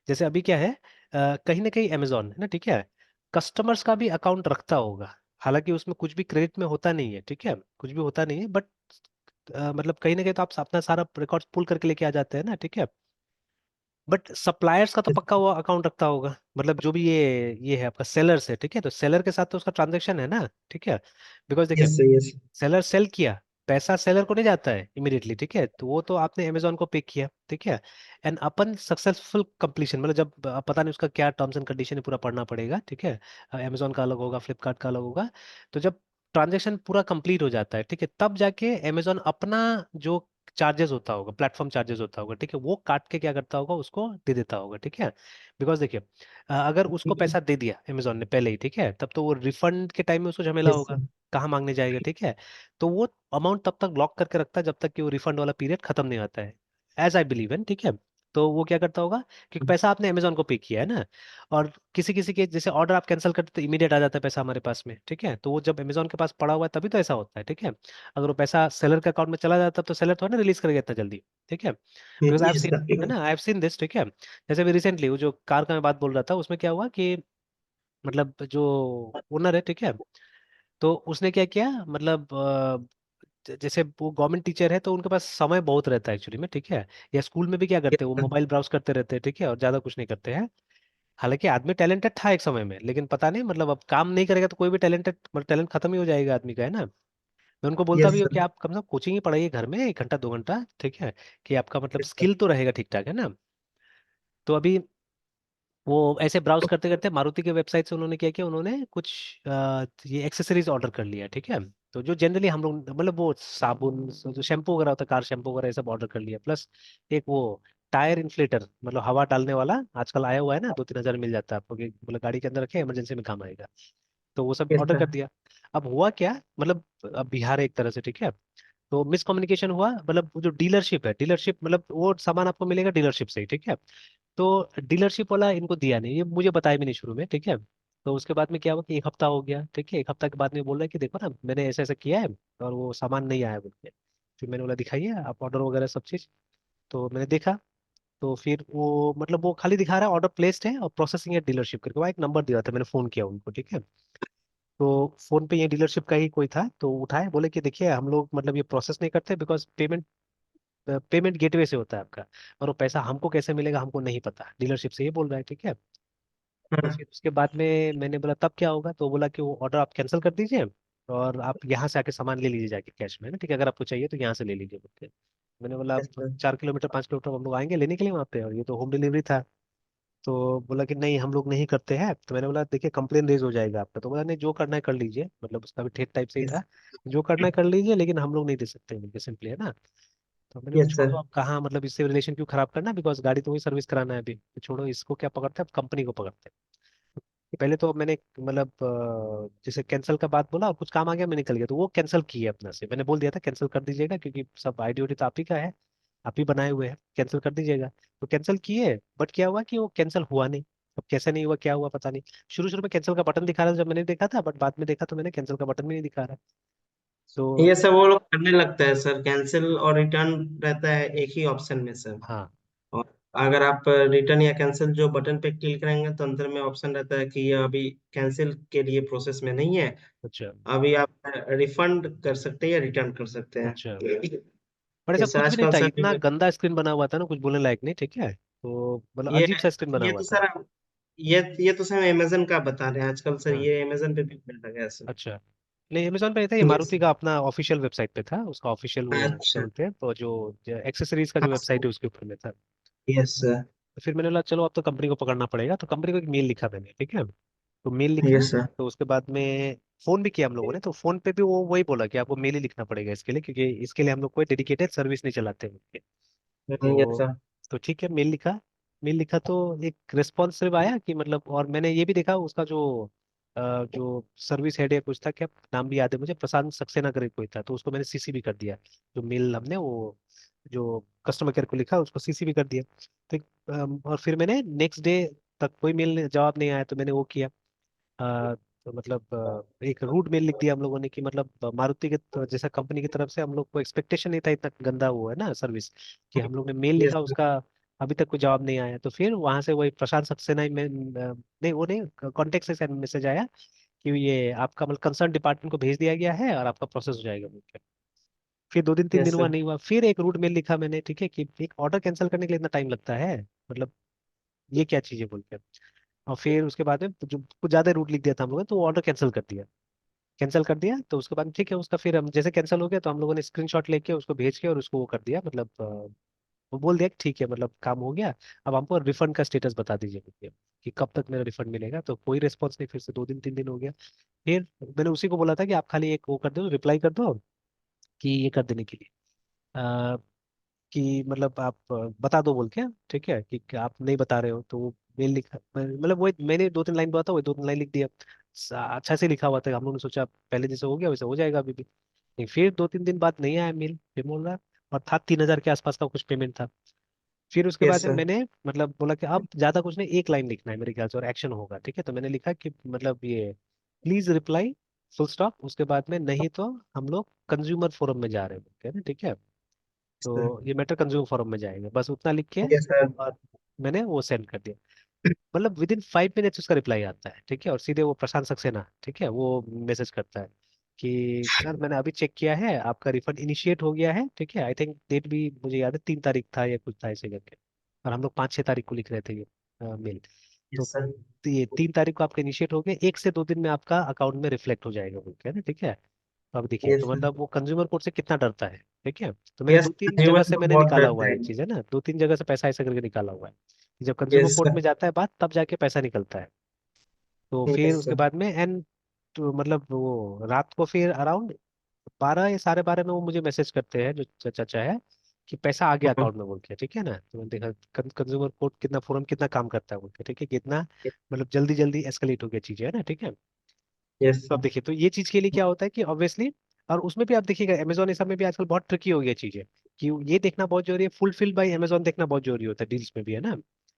जैसे अभी क्या है, कहीं ना कहीं अमेजोन है ना, ठीक है, कस्टमर्स का भी अकाउंट रखता होगा, हालांकि उसमें कुछ भी क्रेडिट में होता नहीं है, ठीक है, कुछ भी होता नहीं है, बट मतलब कहीं ना कहीं तो आप अपना सारा रिकॉर्ड पुल करके लेके आ जाते हैं ना, ठीक है। बट सप्लायर्स का तो पक्का हुआ अकाउंट रखता होगा, मतलब जो भी ये है आपका सेलर्स है, ठीक है, तो सेलर के साथ तो उसका ट्रांजेक्शन है ना, ठीक है। बिकॉज देखिए, yes sir. Yes seller sell किया, पैसा सेलर को नहीं जाता है इमीडिएटली, ठीक है, तो वो तो आपने अमेजोन को पे किया, ठीक है। एंड अपन सक्सेसफुल कंप्लीशन, मतलब जब पता नहीं उसका क्या टर्म्स एंड कंडीशन है पूरा पढ़ना पड़ेगा, ठीक है, अमेजोन का अलग होगा, फ्लिपकार्ट का अलग होगा। तो जब ट्रांजेक्शन पूरा कंप्लीट हो जाता है, ठीक है, तब जाके अमेजोन अपना जो चार्जेस होता होगा, प्लेटफॉर्म चार्जेस होता होगा, ठीक है, वो काट के क्या करता होगा, उसको दे देता होगा, ठीक है। बिकॉज देखिए, अगर उसको पैसा दे दिया अमेजोन ने पहले ही, ठीक है, तब तो वो रिफंड के टाइम में उसको झमेला यस होगा, सर। कहाँ मांगने जाएगा, ठीक है। तो वो अमाउंट तब तक ब्लॉक करके रखता है जब तक कि वो रिफंड वाला पीरियड खत्म नहीं होता है, एज आई बिलीव है, ठीक है। तो वो क्या करता होगा, क्योंकि पैसा आपने अमेजोन को पे किया है ना, और किसी किसी के जैसे ऑर्डर आप कैंसिल करते तो इमीडिएट आ जाता है पैसा हमारे पास में, ठीक है, तो वो जब अमेजोन के पास पड़ा हुआ है तभी तो ऐसा होता है, ठीक है। अगर वो पैसा सेलर के अकाउंट में चला जाता तो सेलर थोड़ा ना रिलीज करेगा इतना जल्दी, ठीक है, because I have yes seen, sir. है ना, आई हैव सीन दिस, ठीक है। जैसे अभी रिसेंटली वो जो कार का मैं बात बोल रहा था, उसमें क्या हुआ कि मतलब जो ओनर है, ठीक है, तो उसने क्या किया, मतलब जैसे वो गवर्नमेंट टीचर है तो उनके पास समय बहुत रहता है एक्चुअली में, ठीक है। या स्कूल में भी क्या करते हैं, वो मोबाइल ब्राउज करते रहते हैं, ठीक है, और ज्यादा कुछ नहीं करते हैं। हालांकि आदमी टैलेंटेड था एक समय में, लेकिन पता नहीं मतलब अब काम नहीं करेगा तो कोई भी टैलेंटेड, मतलब टैलेंट खत्म ही हो जाएगा आदमी का, है ना। मैं उनको बोलता यस भी हूँ कि सर। आप कम से कम कोचिंग ही पढ़ाइए घर में 1 घंटा 2 घंटा, ठीक है, कि आपका मतलब स्किल तो रहेगा ठीक ठाक, है ना। तो अभी वो ऐसे ब्राउज करते करते मारुति के वेबसाइट से उन्होंने क्या किया, उन्होंने कुछ ये एक्सेसरीज ऑर्डर कर लिया, ठीक है। तो जो जनरली हम लोग मतलब वो साबुन, जो शैम्पू वगैरह होता है, कार शैम्पू वगैरह, ये सब ऑर्डर कर लिया, प्लस एक वो टायर इन्फ्लेटर, मतलब हवा डालने वाला आजकल आया हुआ है ना, 2 3 हजार मिल जाता है आपको, कि मतलब गाड़ी के अंदर रखे इमरजेंसी में काम आएगा। तो वो सब यस ऑर्डर सर। कर दिया। अब हुआ क्या, मतलब अब बिहार है एक तरह से, ठीक है। तो मिसकम्युनिकेशन हुआ, मतलब वो जो डीलरशिप है, डीलरशिप मतलब वो सामान आपको मिलेगा डीलरशिप से ही, ठीक है। तो डीलरशिप वाला इनको दिया नहीं, ये मुझे बताया भी नहीं शुरू में, ठीक है। तो उसके बाद में क्या हुआ कि 1 हफ्ता हो गया, ठीक है, 1 हफ्ता के बाद में बोल रहा है कि देखो ना मैंने ऐसा ऐसा किया है और वो सामान नहीं आया बोल के। फिर मैंने बोला दिखाइए आप ऑर्डर वगैरह सब चीज। तो मैंने देखा, तो फिर वो मतलब वो खाली दिखा रहा है ऑर्डर प्लेस्ड है और प्रोसेसिंग है डीलरशिप करके, वहाँ एक नंबर दिया था, मैंने फोन किया उनको, ठीक है। तो फोन पे ये डीलरशिप का ही कोई था, तो उठाए, बोले कि देखिए हम लोग मतलब ये प्रोसेस नहीं करते, बिकॉज पेमेंट पेमेंट गेटवे से होता है आपका, और वो पैसा हमको कैसे मिलेगा हमको नहीं पता, डीलरशिप से ये बोल रहा है, ठीक है। तो हाँ। फिर उसके बाद में मैंने बोला तब क्या होगा, तो बोला कि वो ऑर्डर आप कैंसिल कर दीजिए और आप यहाँ से आके सामान ले लीजिए जाके कैश में, ना ठीक है, अगर आपको चाहिए तो यहाँ से ले लीजिए बोल के। मैंने बोला यस आप सर। 4 किलोमीटर 5 किलोमीटर हम लोग आएंगे लेने के लिए वहाँ पे, और ये तो होम डिलीवरी था। तो बोला कि नहीं हम लोग नहीं करते हैं। तो मैंने बोला देखिए कंप्लेन रेज हो जाएगा आपका, तो बोला नहीं जो करना है कर लीजिए, मतलब उसका भी ठेठ टाइप से ही यस। था, जो करना है कर लीजिए लेकिन हम लोग नहीं दे सकते बोल के, सिंपली, है ना। तो मैंने बोला यस छोड़ो, सर। अब कहाँ मतलब इससे रिलेशन क्यों खराब करना, बिकॉज गाड़ी तो वही सर्विस कराना है अभी, तो छोड़ो इसको, क्या पकड़ते हैं अब कंपनी को पकड़ते हैं। पहले तो मैंने मतलब जैसे कैंसिल का बात बोला और कुछ काम आ गया मैं निकल गया, तो वो कैंसिल किए अपना से, मैंने बोल दिया था कैंसिल कर दीजिएगा क्योंकि सब आईडी तो आप ही का है, आप ही बनाए हुए हैं, कैंसिल कर दीजिएगा। तो कैंसिल किए, बट क्या हुआ कि वो कैंसिल हुआ नहीं। अब कैसे नहीं हुआ क्या हुआ पता नहीं। शुरू शुरू में कैंसिल का बटन दिखा रहा था जब मैंने देखा था, बट बाद में देखा तो मैंने कैंसिल का बटन भी नहीं दिखा रहा। तो ये सब वो लोग करने लगता है सर, कैंसिल और रिटर्न रहता है एक ही ऑप्शन में सर। हाँ। और अगर आप रिटर्न या कैंसिल जो बटन पे क्लिक करेंगे तो अंदर में ऑप्शन रहता है कि ये अभी कैंसिल के लिए प्रोसेस में नहीं है, अच्छा। अभी आप रिफंड कर सकते हैं या रिटर्न कर सकते हैं। अच्छा। बट ऐसा जैसे कुछ भी नहीं आजकल था, सर, इतना गंदा स्क्रीन बना हुआ था ना, कुछ बोलने लायक नहीं, ठीक है, तो मतलब ये अजीब सा स्क्रीन बना ये हुआ तो था। सर, ये तो सर अमेजन का बता रहे हैं आजकल सर, हाँ। ये अमेजन पे भी मिल लगा है सर। अच्छा। नहीं अमेजोन पे नहीं था, ये यस। मारुति का अपना ऑफिशियल वेबसाइट पे था, उसका ऑफिशियल वो क्या अच्छा। बोलते हैं, तो जो एक्सेसरीज का जो हाँ वेबसाइट सर। है उसके ऊपर में था। Yes sir. तो फिर मैंने बोला चलो अब तो कंपनी को पकड़ना पड़ेगा, तो कंपनी को एक मेल लिखा मैंने, ठीक है। तो मेल लिखा, यस सर। तो उसके बाद में फोन भी किया हम लोगों ने, तो फोन पे भी वो वही बोला कि आपको मेल ही लिखना पड़ेगा इसके लिए, क्योंकि इसके लिए हम लोग कोई डेडिकेटेड सर्विस नहीं चलाते हैं। यस तो सर। तो ठीक है, मेल लिखा। मेल लिखा तो एक रिस्पॉन्स सिर्फ आया कि मतलब, और मैंने ये भी देखा उसका जो सर्विस हेड है कुछ था, क्या नाम भी याद है मुझे, प्रशांत सक्सेना करके कोई था, तो उसको मैंने सीसी भी कर दिया। जो मेल हमने वो जो कस्टमर केयर को लिखा उसको सीसी भी कर दिया। तो और फिर मैंने नेक्स्ट डे तक कोई मेल जवाब नहीं आया, तो मैंने वो किया, तो मतलब एक रूट मेल लिख दिया हम लोगों ने कि मतलब मारुति के जैसा कंपनी की तरफ से हम लोग को एक्सपेक्टेशन नहीं था इतना गंदा हुआ है ना सर्विस, कि हम लोग ने मेल यस लिखा सर। उसका अभी तक कोई जवाब नहीं आया। तो फिर वहां से वही प्रशांत सक्सेना ही में नहीं वो नहीं कॉन्टेक्ट से मैसेज आया कि ये आपका मतलब कंसर्न डिपार्टमेंट को भेज दिया गया है और आपका प्रोसेस हो जाएगा बोल के। फिर 2 दिन 3 दिन यस हुआ सर। नहीं हुआ, फिर एक रूट मेल लिखा मैंने, ठीक है, कि एक ऑर्डर कैंसिल करने के लिए इतना टाइम लगता है, मतलब ये क्या चीज़ है बोल के। और फिर उसके बाद में जो कुछ ज्यादा रूट लिख दिया था हम लोगों ने, तो वो ऑर्डर कैंसिल कर दिया। कैंसिल कर दिया तो उसके बाद ठीक है, उसका फिर हम जैसे कैंसिल हो गया तो हम लोगों ने स्क्रीनशॉट लेके उसको भेज के और उसको वो कर दिया, मतलब वो बोल दिया कि ठीक है मतलब काम हो गया, अब हमको रिफंड का स्टेटस बता दीजिए बोलिए कि कब तक मेरा रिफंड मिलेगा। तो कोई रिस्पॉन्स नहीं, फिर से 2 दिन 3 दिन हो गया। फिर मैंने उसी को बोला था कि आप खाली एक वो कर दो, रिप्लाई कर दो कि ये कर देने के लिए, कि मतलब आप बता दो बोल के, ठीक है, कि आप नहीं बता रहे हो, तो वो मेल लिखा मतलब वो मैंने 2 3 लाइन बोला था, वो 2 3 लाइन लिख दिया। अच्छा से लिखा हुआ था, हम लोगों ने सोचा पहले जैसे हो गया वैसे हो जाएगा अभी भी। नहीं, फिर 2 3 दिन बाद नहीं आया मेल, फिर बोल रहा, और था 3,000 के आसपास का कुछ पेमेंट था। फिर उसके यस बाद में सर। मैंने मतलब बोला कि अब ज्यादा कुछ नहीं, एक लाइन लिखना है मेरे ख्याल से और एक्शन होगा, ठीक है। तो मैंने लिखा कि मतलब ये प्लीज रिप्लाई फुल स्टॉप, उसके बाद में नहीं तो हम लोग कंज्यूमर फोरम में जा रहे हैं ना, ठीक है। तो ये मैटर कंज्यूमर फोरम में जाएगा, बस उतना लिख के, यस सर। और मैंने वो सेंड कर दिया। मतलब विद इन 5 मिनट्स उसका रिप्लाई आता है, ठीक है, और सीधे वो प्रशांत सक्सेना, ठीक है, वो मैसेज करता है कि सर मैंने अभी चेक किया है आपका रिफंड इनिशिएट हो गया है, ठीक है। आई थिंक डेट भी मुझे याद है 3 तारीख था या कुछ था ऐसे करके, और हम लोग 5 6 तारीख को लिख रहे थे ये मेल। तो यस सर। ये 3 तारीख को आपका इनिशिएट हो गया, 1 से 2 दिन में आपका अकाउंट में रिफ्लेक्ट हो जाएगा बोल के, है ना, ठीक है। तो अब देखिए, तो यस सर। मतलब वो कंज्यूमर कोर्ट से कितना डरता है, ठीक है। तो मैंने यस, दो तीन जीवन जगह से तो मैंने बहुत निकाला डरता हुआ है है। ये चीज, है ना, 2 3 जगह से पैसा ऐसा करके निकाला हुआ है कि जब कंज्यूमर यस कोर्ट सर। में जाता है बात तब जाके पैसा निकलता है। तो फिर यस उसके सर। बाद में एंड, तो मतलब वो रात को फिर अराउंड 12 या 12:30 में वो मुझे मैसेज करते हैं जो चाचा है, कि पैसा आ गया हाँ। अकाउंट में बोल के, ठीक है ना। तो मैंने देखा कंज्यूमर कोर्ट कितना फोरम कितना काम करता है बोल के, ठीक है, कितना मतलब जल्दी जल्दी एस्केलेट हो गया चीजें, है ना, ठीक है। यस तो अब सर। देखिए, तो ये चीज के लिए क्या होता है कि ऑब्वियसली, और उसमें भी आप देखिएगा अमेजोन ये सब में भी आजकल बहुत ट्रिकी हो गई है चीजें, कि ये देखना बहुत जरूरी है, फुलफिल बाय अमेजोन देखना बहुत जरूरी होता है डील्स में भी, है ना।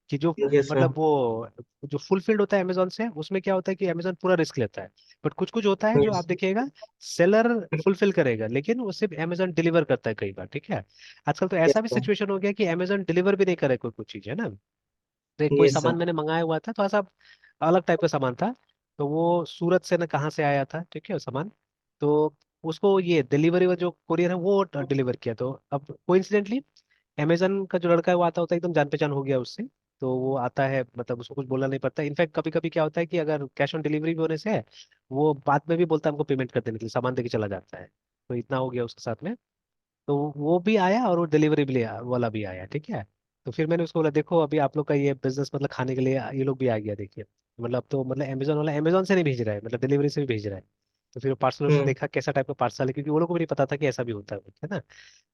कि जो यस सर। मतलब वो जो फुलफिल्ड होता है अमेजोन से, उसमें क्या होता है कि अमेजोन पूरा रिस्क लेता है। बट कुछ कुछ होता है जो यस। आप देखिएगा सेलर फुलफिल करेगा, लेकिन वो सिर्फ अमेजोन डिलीवर करता है कई बार, ठीक है। आजकल तो ऐसा यस भी सर। सिचुएशन हो गया कि अमेजोन डिलीवर भी नहीं करे कोई कुछ चीज़, है ना। तो एक कोई यस सामान सर। मैंने मंगाया हुआ था, थोड़ा सा अलग टाइप का सामान था। तो वो सूरत से न कहाँ से आया था, ठीक है, वो सामान। तो उसको ये डिलीवरी वाला जो कुरियर है वो डिलीवर किया। तो अब कोइंसिडेंटली अमेजन का जो लड़का है वो आता होता है, एकदम जान पहचान हो गया उससे। तो वो आता है, मतलब उसको कुछ बोलना नहीं पड़ता। इनफैक्ट कभी कभी क्या होता है कि अगर कैश ऑन डिलीवरी भी होने से है, वो बाद में भी बोलता है हमको पेमेंट कर देने के लिए, सामान देके चला जाता है। तो इतना हो गया उसके साथ में। तो वो भी आया और वो डिलीवरी भी वाला भी आया, ठीक है। तो फिर मैंने उसको बोला देखो अभी आप लोग का ये बिजनेस मतलब खाने के लिए ये लोग भी आ गया देखिए। मतलब तो मतलब अमेजोन वाला अमेजोन से नहीं भेज रहा है, मतलब डिलीवरी से भी भेज रहा है। तो फिर पार्सल उसने हम्म। देखा कैसा टाइप का पार्सल है, क्योंकि वो लोग को भी नहीं पता था कि ऐसा भी होता है ना।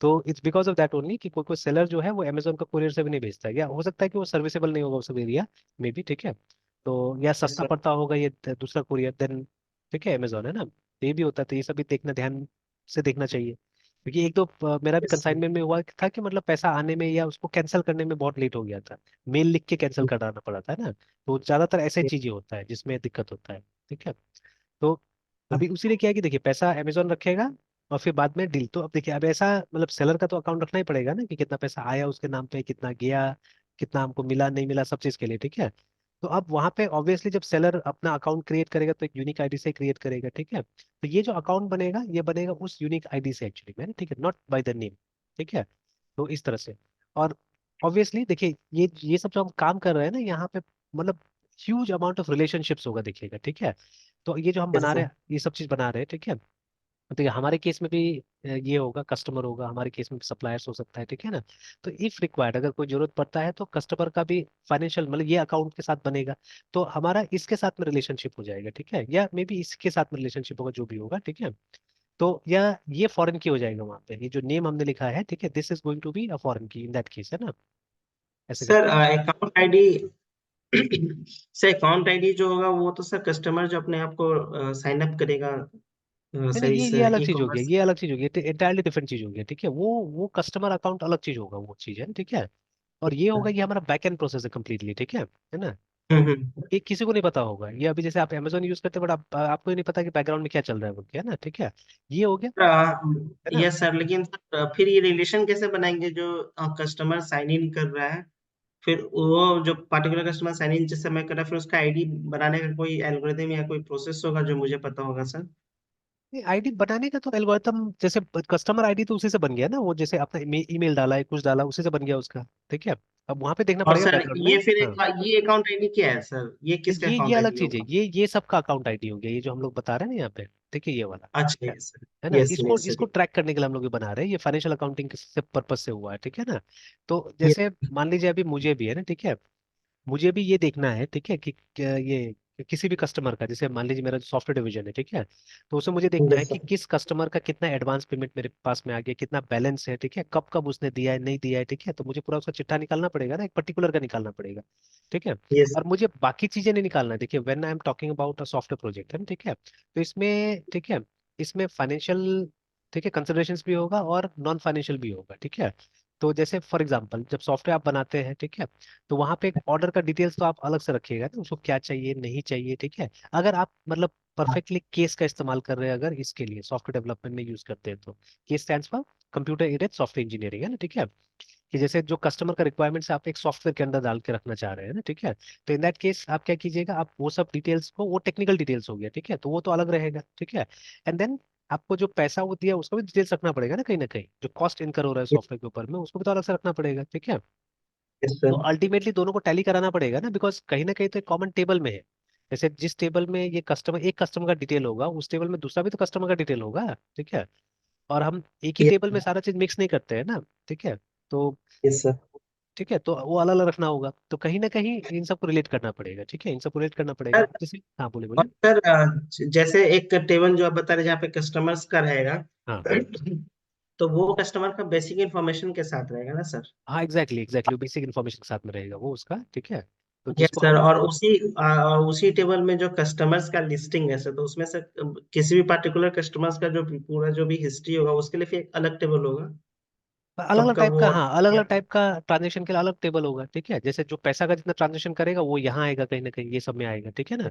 तो it's because of that only कि कोई कोई सेलर जो है वो अमेजोन का कुरियर से भी नहीं भेजता है, या हो सकता है कि वो सर्विसेबल नहीं होगा उस एरिया में भी, ठीक है। तो या यस सस्ता सर। पड़ता होगा ये दूसरा कुरियर देन, ठीक है, अमेजोन है ना। तो ये भी होता है, तो ये सब भी देखना, ध्यान से देखना चाहिए। क्योंकि एक दो मेरा भी यस सर। कंसाइनमेंट में हुआ था कि मतलब पैसा आने में या उसको कैंसिल करने में बहुत लेट हो गया था। मेल लिख के कैंसिल कराना पड़ा था ना। तो ज्यादातर ऐसे चीजें होता है जिसमें दिक्कत होता है, ठीक है। तो अभी उसी ने क्या है कि देखिए पैसा अमेजोन रखेगा और फिर बाद में डील। तो अब देखिए, अब ऐसा मतलब सेलर का तो अकाउंट रखना ही पड़ेगा ना, कि कितना पैसा आया उसके नाम पे, कितना गया, कितना हमको मिला नहीं मिला, सब चीज के लिए, ठीक है। तो अब वहां पे ऑब्वियसली जब सेलर अपना अकाउंट क्रिएट करेगा तो एक यूनिक आईडी से क्रिएट करेगा, ठीक है। तो ये जो अकाउंट बनेगा ये बनेगा उस यूनिक आईडी से एक्चुअली में, ठीक है, नॉट बाय द नेम, ठीक है। तो इस तरह से। और ऑब्वियसली देखिए ये सब जो हम काम कर रहे हैं ना यहाँ पे, मतलब ह्यूज अमाउंट ऑफ रिलेशनशिप्स होगा देखिएगा, ठीक है। तो ये जो हम बना रहे सर। हैं, ये सब चीज बना रहे हैं, ठीक है। तो ये हमारे केस में भी ये होगा, कस्टमर होगा, हमारे केस में सप्लायर्स हो सकता है, ठीक है ना। तो इफ रिक्वायर्ड अगर कोई जरूरत पड़ता है तो कस्टमर का भी फाइनेंशियल मतलब ये अकाउंट के साथ बनेगा। तो हमारा इसके साथ में रिलेशनशिप हो जाएगा, ठीक है, या मे बी इसके साथ में रिलेशनशिप होगा, जो भी होगा, ठीक है। तो या ये फॉरेन की हो जाएगा वहां पे, ये जो नेम हमने लिखा है, ठीक है, this is going to be a foreign key in that case, है ना। ऐसे सर करके। Account ID sir account ID जो होगा वो तो सर कस्टमर जो अपने आप को साइन अप करेगा नहीं नहीं, सर ये इस ये अलग ई चीज हो गया, कॉमर्स। ये अलग चीज हो गई, इंटायरली डिफरेंट चीज हो गया, ठीक है। वो कस्टमर अकाउंट अलग चीज होगा, वो चीज है, ठीक है। और ये होगा, ये हमारा बैक एंड प्रोसेस है कम्प्लीटली, ठीक है ना। हम्म। ये किसी को नहीं पता होगा, ये अभी जैसे आप अमेजोन यूज करते हैं बट आपको ही नहीं पता कि बैकग्राउंड में क्या चल रहा है बोल के, है ना, ठीक है। ये हो गया, है ना। यस सर, लेकिन सर फिर ये रिलेशन कैसे बनाएंगे जो कस्टमर साइन इन कर रहा है, फिर वो जो पर्टिकुलर कस्टमर साइन इन जिस समय कर रहा है फिर उसका आईडी बनाने का कोई एल्गोरिथम या कोई प्रोसेस होगा जो मुझे पता होगा सर। आईडी बनाने का तो एल्गोरिथम जैसे कस्टमर आईडी तो उसी से बन गया ना, वो जैसे आपने ईमेल डाला है, कुछ डाला, उसी से बन गया उसका, ठीक है। अब वहां पे देखना और पड़ेगा सर बैकग्राउंड में। ये फिर हाँ, एक ये अकाउंट आईडी क्या है सर, ये किसका ये अकाउंट अलग आईडी चीज है, होगा? ये सबका अकाउंट आईडी हो गया, ये जो हम लोग बता रहे हैं ना यहाँ पे, ठीक है, ये वाला, अच्छा है यस सर। है ना। यस इसको यस इसको सर। ट्रैक करने के लिए हम लोग ये बना रहे हैं, ये फाइनेंशियल अकाउंटिंग से पर्पज से हुआ है, ठीक है ना। तो ये जैसे मान लीजिए अभी मुझे भी है ना, ठीक है, मुझे भी ये देखना है, ठीक है, कि ये किसी भी कस्टमर का, जैसे मान लीजिए मेरा जो सॉफ्टवेयर डिवीजन है, ठीक है। तो उसे मुझे देखना है यस कि सर। किस कस्टमर का कितना एडवांस पेमेंट मेरे पास में आ गया, कितना बैलेंस है, ठीक है, कब कब उसने दिया है नहीं दिया है, ठीक है। तो मुझे पूरा उसका चिट्ठा निकालना पड़ेगा ना, एक पर्टिकुलर का निकालना पड़ेगा, ठीक है। यस। और मुझे बाकी चीजें नहीं निकालना है, देखिए when I am talking about a software project है ना, ठीक है। तो इसमें, ठीक है, इसमें फाइनेंशियल, ठीक है, कंसिडरेशंस भी होगा और नॉन फाइनेंशियल भी होगा, ठीक है। तो जैसे फॉर एग्जांपल जब सॉफ्टवेयर आप बनाते हैं, ठीक है, तो वहां पे एक ऑर्डर का डिटेल्स तो आप अलग से रखिएगा ना, उसको क्या चाहिए नहीं चाहिए, ठीक है। अगर आप मतलब परफेक्टली केस का इस्तेमाल कर रहे हैं, अगर इसके लिए सॉफ्टवेयर डेवलपमेंट में यूज करते हैं, तो case stands for computer aided software engineering, है ना, ठीक है। कि जैसे जो कस्टमर का रिक्वायरमेंट्स आप एक सॉफ्टवेयर के अंदर डाल के रखना चाह रहे हैं ना, ठीक है। तो इन दैट केस आप क्या कीजिएगा, आप वो सब डिटेल्स को, वो टेक्निकल डिटेल्स हो गया, ठीक है, तो वो तो अलग रहेगा, ठीक है। एंड देन आपको जो पैसा वो दिया उसका भी डिटेल्स रखना पड़ेगा ना कहीं, जो कॉस्ट इनकर हो रहा है सॉफ्टवेयर के ऊपर में, उसको भी तो अलग से रखना पड़ेगा, ठीक है। यस तो सर। अल्टीमेटली दोनों को टैली कराना पड़ेगा ना कहीं तो एक कॉमन टेबल में है। जैसे जिस टेबल में ये कस्टमर, एक कस्टमर का डिटेल होगा, उस टेबल में दूसरा भी तो कस्टमर का डिटेल होगा, ठीक है। और हम एक ही टेबल में सारा चीज मिक्स नहीं करते हैं ना, ठीक है। तो यस सर। ठीक है, तो वो अलग अलग रखना होगा, तो कहीं ना कहीं इन सबको रिलेट करना पड़ेगा, ठीक है, इन सबको रिलेट करना पड़ेगा सर जैसे, हाँ बोले और बोले। सर जैसे एक टेबल जो आप बता रहे हैं जहाँ पे कस्टमर्स का रहेगा हाँ तो वो कस्टमर का बेसिक इंफॉर्मेशन के साथ रहेगा ना सर? हाँ, एग्जैक्टली बेसिक इन्फॉर्मेशन के साथ में रहेगा वो उसका, ठीक है। तो यस जिसको सर, हम, और उसी टेबल में जो कस्टमर्स का लिस्टिंग है सर, तो उसमें से किसी भी पार्टिकुलर कस्टमर्स का जो पूरा जो भी हिस्ट्री होगा उसके लिए फिर एक अलग टेबल होगा। अलग कब अलग कब टाइप का, वो हाँ अलग अलग टाइप का ट्रांजेक्शन के लिए अलग टेबल होगा, ठीक है। जैसे जो पैसा का जितना ट्रांजेक्शन करेगा वो यहाँ आएगा कहीं ना कहीं, ये सब में आएगा, ठीक है ना।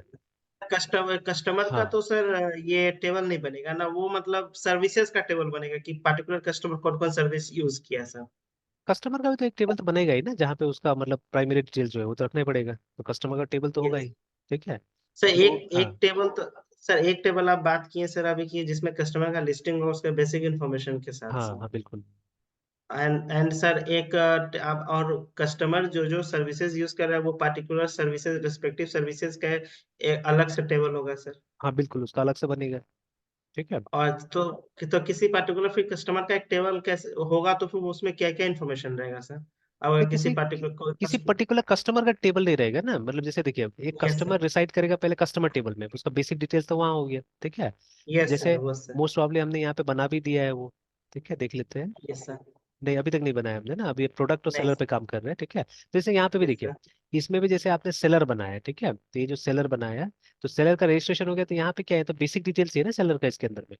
कस्टमर कस्टमर का हाँ, तो सर ये टेबल नहीं बनेगा ना, वो मतलब सर्विसेज का टेबल बनेगा कि पर्टिकुलर कस्टमर कौन कौन सर्विस यूज किया सर। कस्टमर का भी तो एक टेबल तो बनेगा ही ना, जहाँ पे उसका मतलब प्राइमरी डिटेल जो है वो तो रखना ही पड़ेगा, तो कस्टमर का टेबल तो होगा यस ही, ठीक है। सर, तो एक हाँ, एक टेबल तो, सर एक टेबल आप बात किए सर अभी की, जिसमें कस्टमर का लिस्टिंग हो उसके बेसिक इन्फॉर्मेशन के साथ हाँ, सर। हाँ बिल्कुल। एंड सर एक आप और कस्टमर जो जो सर्विसेज यूज कर रहा है वो पार्टिकुलर सर्विसेज रिस्पेक्टिव सर्विसेज का एक अलग से टेबल होगा सर। हाँ बिल्कुल, उसका अलग से बनेगा, ठीक है। और तो किसी पर्टिकुलर फिर कस्टमर का एक टेबल कैसे होगा, तो फिर उसमें क्या क्या इन्फॉर्मेशन रहेगा सर, नहीं, अगर किसी किसी पर्टिकुलर कोई किसी कस्टमर। पर्टिकुलर कस्टमर का टेबल नहीं रहेगा ना, मतलब जैसे देखिए एक यस कस्टमर सर। रिसाइड करेगा पहले कस्टमर टेबल में, उसका बेसिक डिटेल्स तो वहाँ हो गया, ठीक है। यस सर, जैसे बस सर। मोस्ट प्रॉब्ली हमने यहाँ पे बना भी दिया है वो, ठीक है, देख लेते हैं। Yes sir. नहीं, अभी तक नहीं बनाया हमने ना, अभी प्रोडक्ट और नहीं सेलर सर। पे काम कर रहे हैं, ठीक है। जैसे यहाँ पे भी यस देखिए, सर। इसमें भी जैसे आपने सेलर बनाया है, ठीक है, तो ये जो सेलर बनाया, तो सेलर का रजिस्ट्रेशन हो गया, तो यहाँ पे क्या है, तो बेसिक डिटेल्स ही है ना सेलर का इसके अंदर में,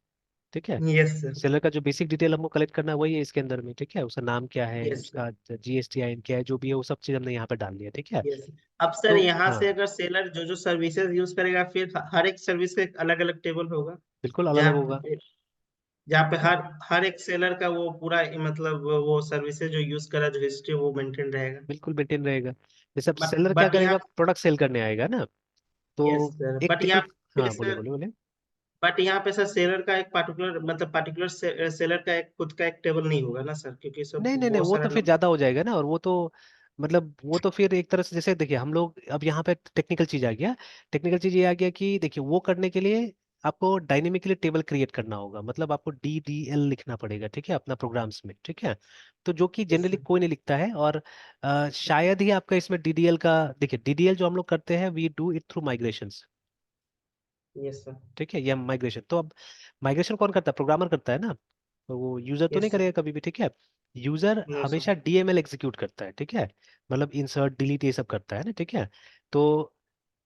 ठीक है। Yes sir. सेलर का जो बेसिक डिटेल हमको कलेक्ट करना है वही है इसके अंदर में, ठीक है। उसका नाम क्या है, यस सर। उसका GSTIN क्या है, जो भी है वो सब चीज़ हमने यहाँ पे डाल दिया, ठीक है। यस। अब सर तो यहाँ हाँ, से अगर सेलर जो जो सर्विसेज यूज करेगा, फिर हर एक सर्विस का एक अलग अलग टेबल होगा, बिल्कुल अलग अलग जहाँ होगा। जहाँ पे हर हर एक सेलर का वो पूरा मतलब वो सर्विसेज जो यूज करा, जो हिस्ट्री वो मेंटेन रहेगा। बिल्कुल मेंटेन रहेगा। जैसे अब बट सेलर क्या बट यहाँ करेगा, प्रोडक्ट सेल करने आएगा ना, तो यस सर, एक बट यहाँ टेबल। पे हाँ, बोले सर बोले बोले। बट यहाँ पे सर सेलर का एक पार्टिकुलर मतलब पार्टिकुलर सेलर का एक खुद का एक टेबल नहीं होगा ना सर, क्योंकि सब नहीं नहीं नहीं, बहुत वो सारा तो फिर लोग। ज्यादा हो जाएगा ना, और वो तो मतलब वो तो फिर एक तरह से जैसे देखिए हम लोग अब यहाँ पे टेक्निकल चीज आ गया। टेक्निकल चीज ये आ गया कि देखिए वो करने के लिए आपको डायनेमिकली टेबल क्रिएट करना होगा, मतलब आपको DDL लिखना पड़ेगा, ठीक है, अपना प्रोग्राम्स में, ठीक है। तो जो कि यस जनरली सर। कोई नहीं लिखता है, और शायद ही आपका इसमें DDL का, देखिए DDL जो हम लोग करते हैं we do it through migration, yes sir. ठीक है। ये माइग्रेशन तो अब माइग्रेशन कौन करता है, प्रोग्रामर करता है ना, तो वो यूजर तो नहीं यस सर। करेगा कभी भी, ठीक है। User no sir. हमेशा DML एग्जीक्यूट करता है, ठीक है, मतलब इंसर्ट डिलीट ये सब करता है ना, ठीक है। तो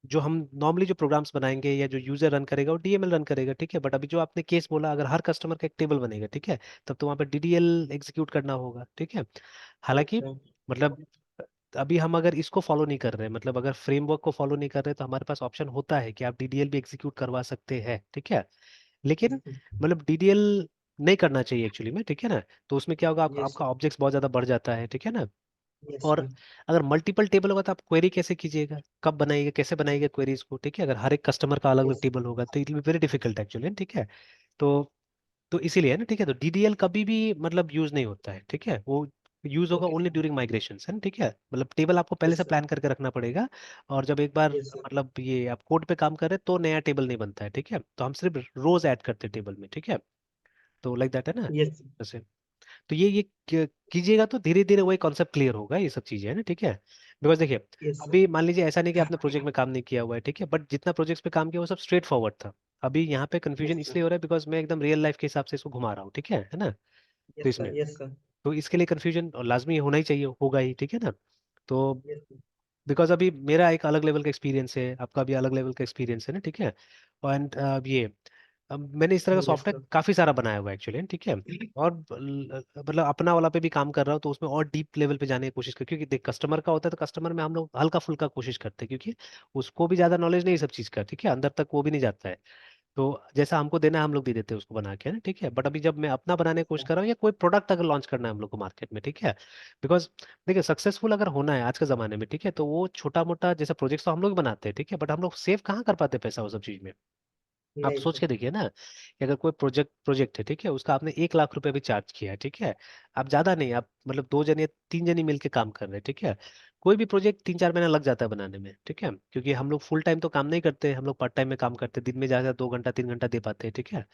जो हम नॉर्मली जो प्रोग्राम्स बनाएंगे या जो यूजर रन करेगा वो DML रन करेगा, ठीक है। बट अभी जो आपने केस बोला, अगर हर कस्टमर का एक टेबल बनेगा, ठीक है, तब तो वहाँ पे DDL एग्जीक्यूट करना होगा, ठीक है। यस हालांकि सर। मतलब अभी हम अगर इसको फॉलो नहीं कर रहे, मतलब अगर फ्रेमवर्क को फॉलो नहीं कर रहे, तो हमारे पास ऑप्शन होता है कि आप DDL भी एग्जीक्यूट करवा सकते हैं, ठीक है। लेकिन मतलब DDL नहीं करना चाहिए एक्चुअली में, ठीक है ना। तो उसमें क्या होगा, यस आपका सर। ऑब्जेक्ट्स बहुत ज्यादा बढ़ जाता है, ठीक है ना। यस और सर। अगर मल्टीपल टेबल होगा तो आप क्वेरी कैसे कीजिएगा, कब बनाइएगा, कैसे बनाइएगा क्वेरीज को, ठीक है, अगर हर एक कस्टमर का अलग अलग यस टेबल होगा तो it will be very difficult actually, ठीक है। तो इसीलिए ना, ठीक है, तो DDL कभी भी मतलब यूज नहीं होता है, ठीक है। वो यूज होगा okay only sir. During migration है ना, ठीक है। मतलब टेबल आपको पहले यस से सर। प्लान करके रखना पड़ेगा, और जब एक बार यस सर। मतलब ये आप कोड पे काम कर रहे हैं तो नया टेबल नहीं बनता है, ठीक है। तो हम सिर्फ रोज ऐड करते हैं टेबल में, ठीक है। तो लाइक दैट है ना, यस। जैसे। तो ये कीजिएगा तो धीरे धीरे वही कॉन्सेप्ट क्लियर होगा, ये सब चीजें है ना, ठीक है। बिकॉज देखिए यस सर। अभी मान लीजिए ऐसा नहीं कि आपने प्रोजेक्ट में काम नहीं किया हुआ है, ठीक है, बट जितना प्रोजेक्ट्स पे काम किया वो सब स्ट्रेट फॉरवर्ड था। अभी यहाँ पे कंफ्यूजन यस सर। इसलिए हो रहा है बिकॉज मैं एकदम रियल लाइफ के हिसाब से इसको घुमा रहा हूँ, ठीक है ना। तो यस इसमें सर। Yes sir. तो इसके लिए कंफ्यूजन लाजमी होना ही चाहिए, होगा ही, ठीक है ना। तो यस सर। बिकॉज अभी मेरा एक अलग लेवल का एक्सपीरियंस है, आपका भी अलग लेवल का एक्सपीरियंस है ना, ठीक है। एंड ये मैंने इस तरह का यस सॉफ्टवेयर सर। काफी सारा बनाया हुआ है एक्चुअली, ठीक है। और मतलब अपना वाला पे भी काम कर रहा हूँ, तो उसमें और डीप लेवल पे जाने की कोशिश कर, क्योंकि देख कस्टमर का होता है तो कस्टमर में हम लोग हल्का फुल्का कोशिश करते हैं, क्योंकि उसको भी ज्यादा नॉलेज नहीं है सब चीज का, ठीक है, अंदर तक वो भी नहीं जाता है। तो जैसा हमको देना है हम लोग दे देते हैं उसको बना के ना, ठीक है। बट अभी जब मैं अपना बनाने की कोशिश कर रहा हूँ, या कोई प्रोडक्ट अगर लॉन्च करना है हम लोग को मार्केट में, ठीक है, बिकॉज देखिए सक्सेसफुल अगर होना है आज के जमाने में, ठीक है, तो वो छोटा मोटा जैसा प्रोजेक्ट तो हम लोग बनाते हैं, ठीक है, बट हम लोग सेव कहाँ कर पाते पैसा वो सब चीज में। आप नहीं सोच सर। के देखिए ना कि अगर कोई प्रोजेक्ट है, ठीक है, उसका आपने 1 लाख रुपए भी चार्ज किया है, ठीक है। आप ज्यादा नहीं, आप मतलब 2 जने 3 जने मिलके काम कर रहे हैं, ठीक है। कोई भी प्रोजेक्ट 3 4 महीना लग जाता है बनाने में, ठीक है, क्योंकि हम लोग फुल टाइम तो काम नहीं करते, हम लोग पार्ट टाइम में काम करते हैं, दिन में ज्यादा 2 घंटा 3 घंटा दे पाते हैं, ठीक है।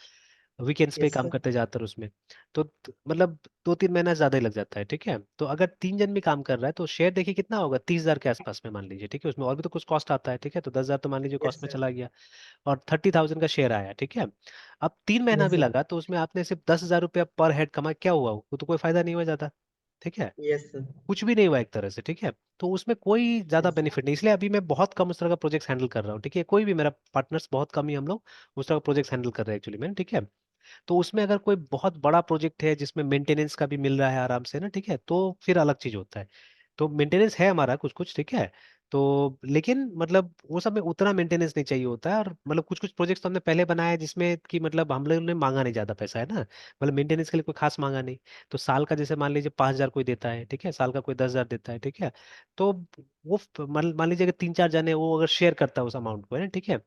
वीकेंड्स पे यस काम सर। करते ज्यादातर उसमें। तो मतलब 2 3 महीना ज्यादा ही लग जाता है, ठीक है। तो अगर 3 जन भी काम कर रहा है तो शेयर देखिए कितना होगा, 30,000 के आसपास में मान लीजिए, ठीक है। उसमें और भी तो कुछ कॉस्ट आता है, ठीक है, तो 10,000 तो मान लीजिए यस कॉस्ट में सर। चला गया। और 30,000 का शेयर आया, ठीक है। अब 3 महीना यस भी सर। लगा तो उसमें आपने सिर्फ 10,000 रुपया पर हेड कमा, क्या हुआ, वो तो कोई फायदा नहीं हुआ ज्यादा, ठीक है। Yes sir. कुछ भी नहीं हुआ एक तरह से, ठीक है। तो उसमें कोई ज्यादा यस। बेनिफिट नहीं, इसलिए अभी मैं बहुत कम उस तरह का प्रोजेक्ट हैंडल कर रहा हूँ, ठीक है। कोई भी मेरा पार्टनर्स बहुत कम ही हम लोग उस तरह का प्रोजेक्ट हैंडल कर रहे हैं एक्चुअली में, ठीक है। तो उसमें अगर कोई बहुत बड़ा प्रोजेक्ट है जिसमें मेंटेनेंस का भी मिल रहा है आराम से ना, ठीक है, तो फिर अलग चीज होता है। तो मेंटेनेंस है हमारा कुछ कुछ, ठीक है। तो लेकिन मतलब वो सब में उतना मेंटेनेंस नहीं चाहिए होता है, और मतलब कुछ कुछ प्रोजेक्ट्स तो हमने पहले बनाए हैं जिसमें कि मतलब हम लोगों ने मांगा नहीं ज्यादा पैसा है ना, मतलब मेंटेनेंस के लिए कोई खास मांगा नहीं। तो साल का जैसे मान लीजिए 5,000 कोई देता है, ठीक है, साल का कोई 10,000 देता है, ठीक है। तो वो मान मान लीजिए कि 3 4 जने वो अगर शेयर करता है उस अमाउंट को, है ना, ठीक है।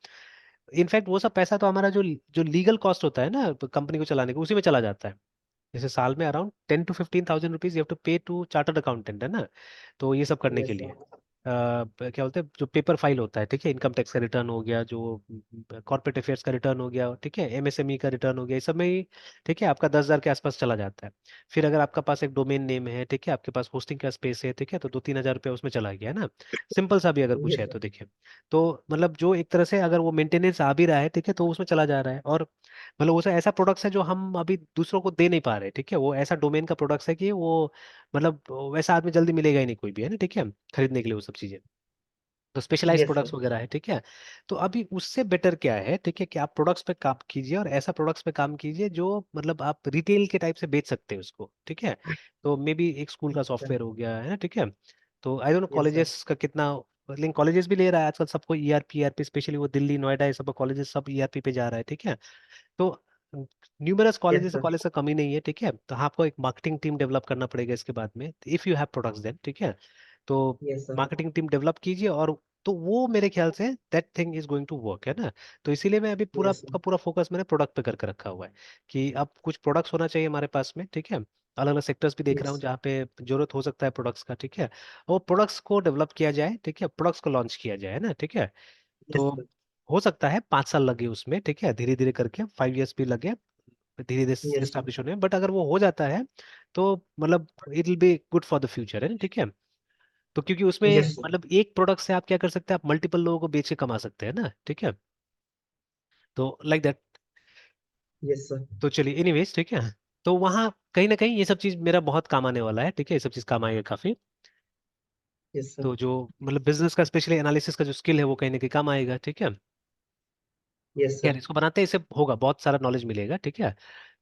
इनफैक्ट वो सब पैसा तो हमारा जो जो लीगल कॉस्ट होता है ना कंपनी को चलाने का, उसी में चला जाता है। जैसे साल में around 10 to 15,000 rupees you have to pay to chartered accountant, है ना। तो ये सब करने के यस लिए सर। क्या बोलते हैं, जो पेपर फाइल होता है, ठीक है, इनकम टैक्स का रिटर्न हो गया, जो कॉर्पोरेट अफेयर्स का रिटर्न हो गया, ठीक है, एमएसएमई का रिटर्न हो गया, इस सब में ही, ठीक है, आपका 10,000 के आसपास चला जाता है। फिर अगर आपका पास एक डोमेन नेम है, ठीक है, आपके पास होस्टिंग का स्पेस है, ठीक है, तो 2 3 हज़ार रुपये उसमें चला गया, है ना। सिंपल सा भी अगर कुछ यस है सर। तो देखिए। तो मतलब जो एक तरह से अगर वो मेंटेनेंस आ भी रहा है, ठीक है, तो उसमें चला जा रहा है। और मतलब वो ऐसा प्रोडक्ट्स है जो हम अभी दूसरों को दे नहीं पा रहे, ठीक है, वो ऐसा डोमेन का प्रोडक्ट्स है कि वो मतलब वैसा आदमी जल्दी मिलेगा ही नहीं कोई भी, है ना, ठीक है, खरीदने के लिए वो सब चीजें। तो स्पेशलाइज्ड यस सर। प्रोडक्ट्स वगैरह है, ठीक है। तो अभी उससे बेटर क्या है, ठीक है, कि आप प्रोडक्ट्स पे काम कीजिए, और ऐसा प्रोडक्ट्स पे काम कीजिए जो मतलब आप रिटेल के टाइप से बेच सकते हैं उसको, ठीक है। तो मे बी एक स्कूल का सॉफ्टवेयर हो गया, है ना, ठीक है। तो I don't know yes sir. Colleges का कितना, लेकिन कॉलेजेस भी ले रहा है आजकल सबको ईआरपी ईआरपी, स्पेशली वो दिल्ली नोएडा ये सब कॉलेजेस सब ईआरपी पे जा रहा है, ठीक है। तो numerous yes colleges sir. College का कमी नहीं है, ठीक है। तो आपको एक मार्केटिंग टीम डेवलप करना पड़ेगा इसके बाद में, if you have products then, ठीक है। तो yes sir. Marketing team develop कीजिए, और तो वो मेरे ख्याल से that thing is going to work, है ना। तो इसीलिए मैं अभी पूरा यस का पूरा फोकस मैंने प्रोडक्ट पे करके रखा हुआ है, कि अब कुछ प्रोडक्ट्स होना चाहिए हमारे पास में, ठीक है। अलग अलग सेक्टर्स भी देख रहा हूँ यस जहाँ पे जरूरत हो सकता है प्रोडक्ट्स का, ठीक है। और प्रोडक्ट्स को डेवलप किया जाए, ठीक है, प्रोडक्ट्स को लॉन्च किया जाए, है ना, ठीक है। यस तो हो सकता है 5 साल लगे उसमें, ठीक है, धीरे धीरे करके 5 years भी लगे धीरे धीरे यस सर। एस्टेब्लिश होने में, बट अगर वो हो जाता है तो मतलब it will be good for the future, है ना, ठीक है। तो क्योंकि उसमें यस सर। मतलब एक प्रोडक्ट से आप क्या कर सकते हैं, आप मल्टीपल लोगों को बेच के कमा सकते हैं ना, ठीक है। तो लाइक दैट। Yes sir. तो चलिए एनीवेज, ठीक है। तो वहाँ कहीं ना कहीं ये सब चीज़ मेरा बहुत काम आने वाला है, ठीक है, ये सब चीज़ काम आएगा काफी। Yes sir. तो जो मतलब बिजनेस का स्पेशली एनालिसिस का जो स्किल है वो कहीं ना कहीं काम आएगा, ठीक है। यस यार सर। इसको बनाते हैं, इससे होगा बहुत सारा नॉलेज मिलेगा, ठीक है।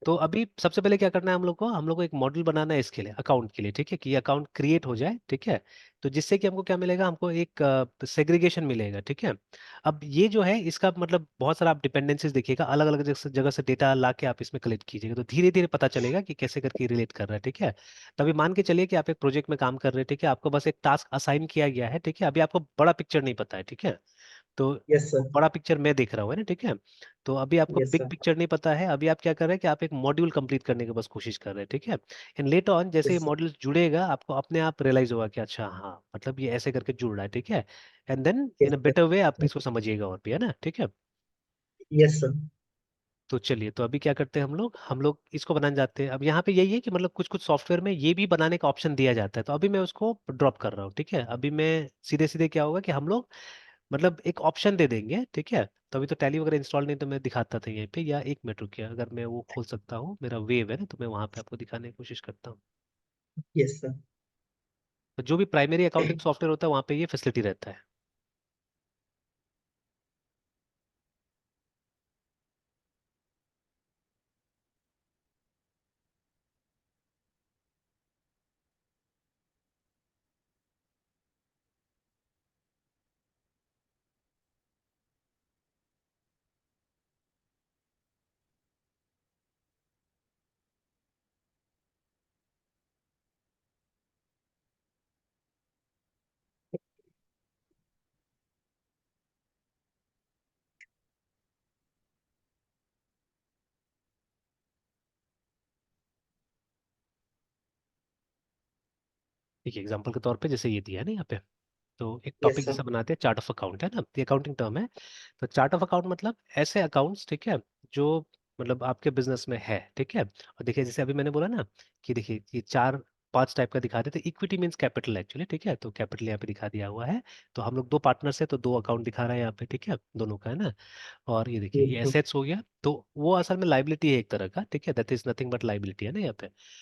तो अभी सबसे पहले क्या करना है हम लोग को एक मॉडल बनाना है इसके लिए, अकाउंट के लिए, ठीक है, कि अकाउंट क्रिएट हो जाए, ठीक है। तो जिससे कि हमको क्या मिलेगा, हमको एक सेग्रीगेशन मिलेगा, ठीक है। अब ये जो है इसका मतलब बहुत सारा आप डिपेंडेंसीज देखिएगा, अलग अलग जगह से डेटा ला के आप इसमें कलेक्ट कीजिएगा, तो धीरे धीरे पता चलेगा कि कैसे करके रिलेट कर रहा है, ठीक है। तो अभी मान के चलिए कि आप एक प्रोजेक्ट में काम कर रहे हैं, ठीक है, आपको बस एक टास्क असाइन किया गया है, ठीक है, अभी आपको बड़ा पिक्चर नहीं पता है, ठीक है। तो यस सर। बड़ा पिक्चर मैं देख रहा हूँ, है ना, ठीक है। तो अभी आपको यस बिग सर। पिक्चर नहीं पता है, अभी आप क्या कर रहे हैं कि आप एक मॉड्यूल कंप्लीट करने की बस कोशिश कर रहे हैं, ठीक है। एंड लेटर ऑन जैसे ये यस सर। मॉड्यूल जुड़ेगा आपको अपने आप रियलाइज होगा कि अच्छा हाँ मतलब ये ऐसे करके जुड़ रहा है, ठीक है। And then in a yes better way आप इसको समझिएगा और भी, है ना, ठीक है। सर। तो चलिए, तो अभी क्या करते हैं हम लोग इसको बनाने जाते हैं। अब यहाँ पे यही है कि मतलब कुछ कुछ सॉफ्टवेयर में ये भी बनाने का ऑप्शन दिया जाता है, तो अभी मैं उसको ड्रॉप कर रहा हूँ, ठीक है। अभी मैं सीधे सीधे क्या होगा कि हम लोग मतलब एक ऑप्शन दे देंगे, ठीक है। तो अभी तो टैली वगैरह इंस्टॉल नहीं, तो मैं दिखाता था यहीं पे, या एक मिनट रुकिए, अगर मैं वो खोल सकता हूँ, मेरा वेव है ना, तो मैं वहां पे आपको दिखाने की कोशिश करता हूँ। Yes sir. तो जो भी प्राइमरी अकाउंटिंग सॉफ्टवेयर होता है वहाँ पे ये फैसिलिटी रहता है। ठीक है, एग्जाम्पल के तौर पे जैसे ये दिया है ना यहाँ पे, तो एक यस टॉपिक सर। जैसा बनाते हैं, चार्ट ऑफ अकाउंट, है ना, ये अकाउंटिंग टर्म है। तो चार्ट ऑफ अकाउंट मतलब ऐसे अकाउंट्स, ठीक है, जो मतलब आपके बिजनेस में है, ठीक है। और देखिए जैसे अभी मैंने बोला ना कि देखिए ये 4 5 टाइप का दिखा देते, इक्विटी मींस कैपिटल एक्चुअली, ठीक है, तो कैपिटल यहाँ पे दिखा दिया हुआ है। तो हम लोग 2 पार्टनर्स है, तो 2 अकाउंट दिखा रहा है यहाँ पे, ठीक है, दोनों का, है ना। और ये देखिए यस ये सर। एसेट्स हो गया, तो वो असल में लाइबिलिटी है एक तरह का, ठीक है, that is nothing but liability, है ना यहाँ पे।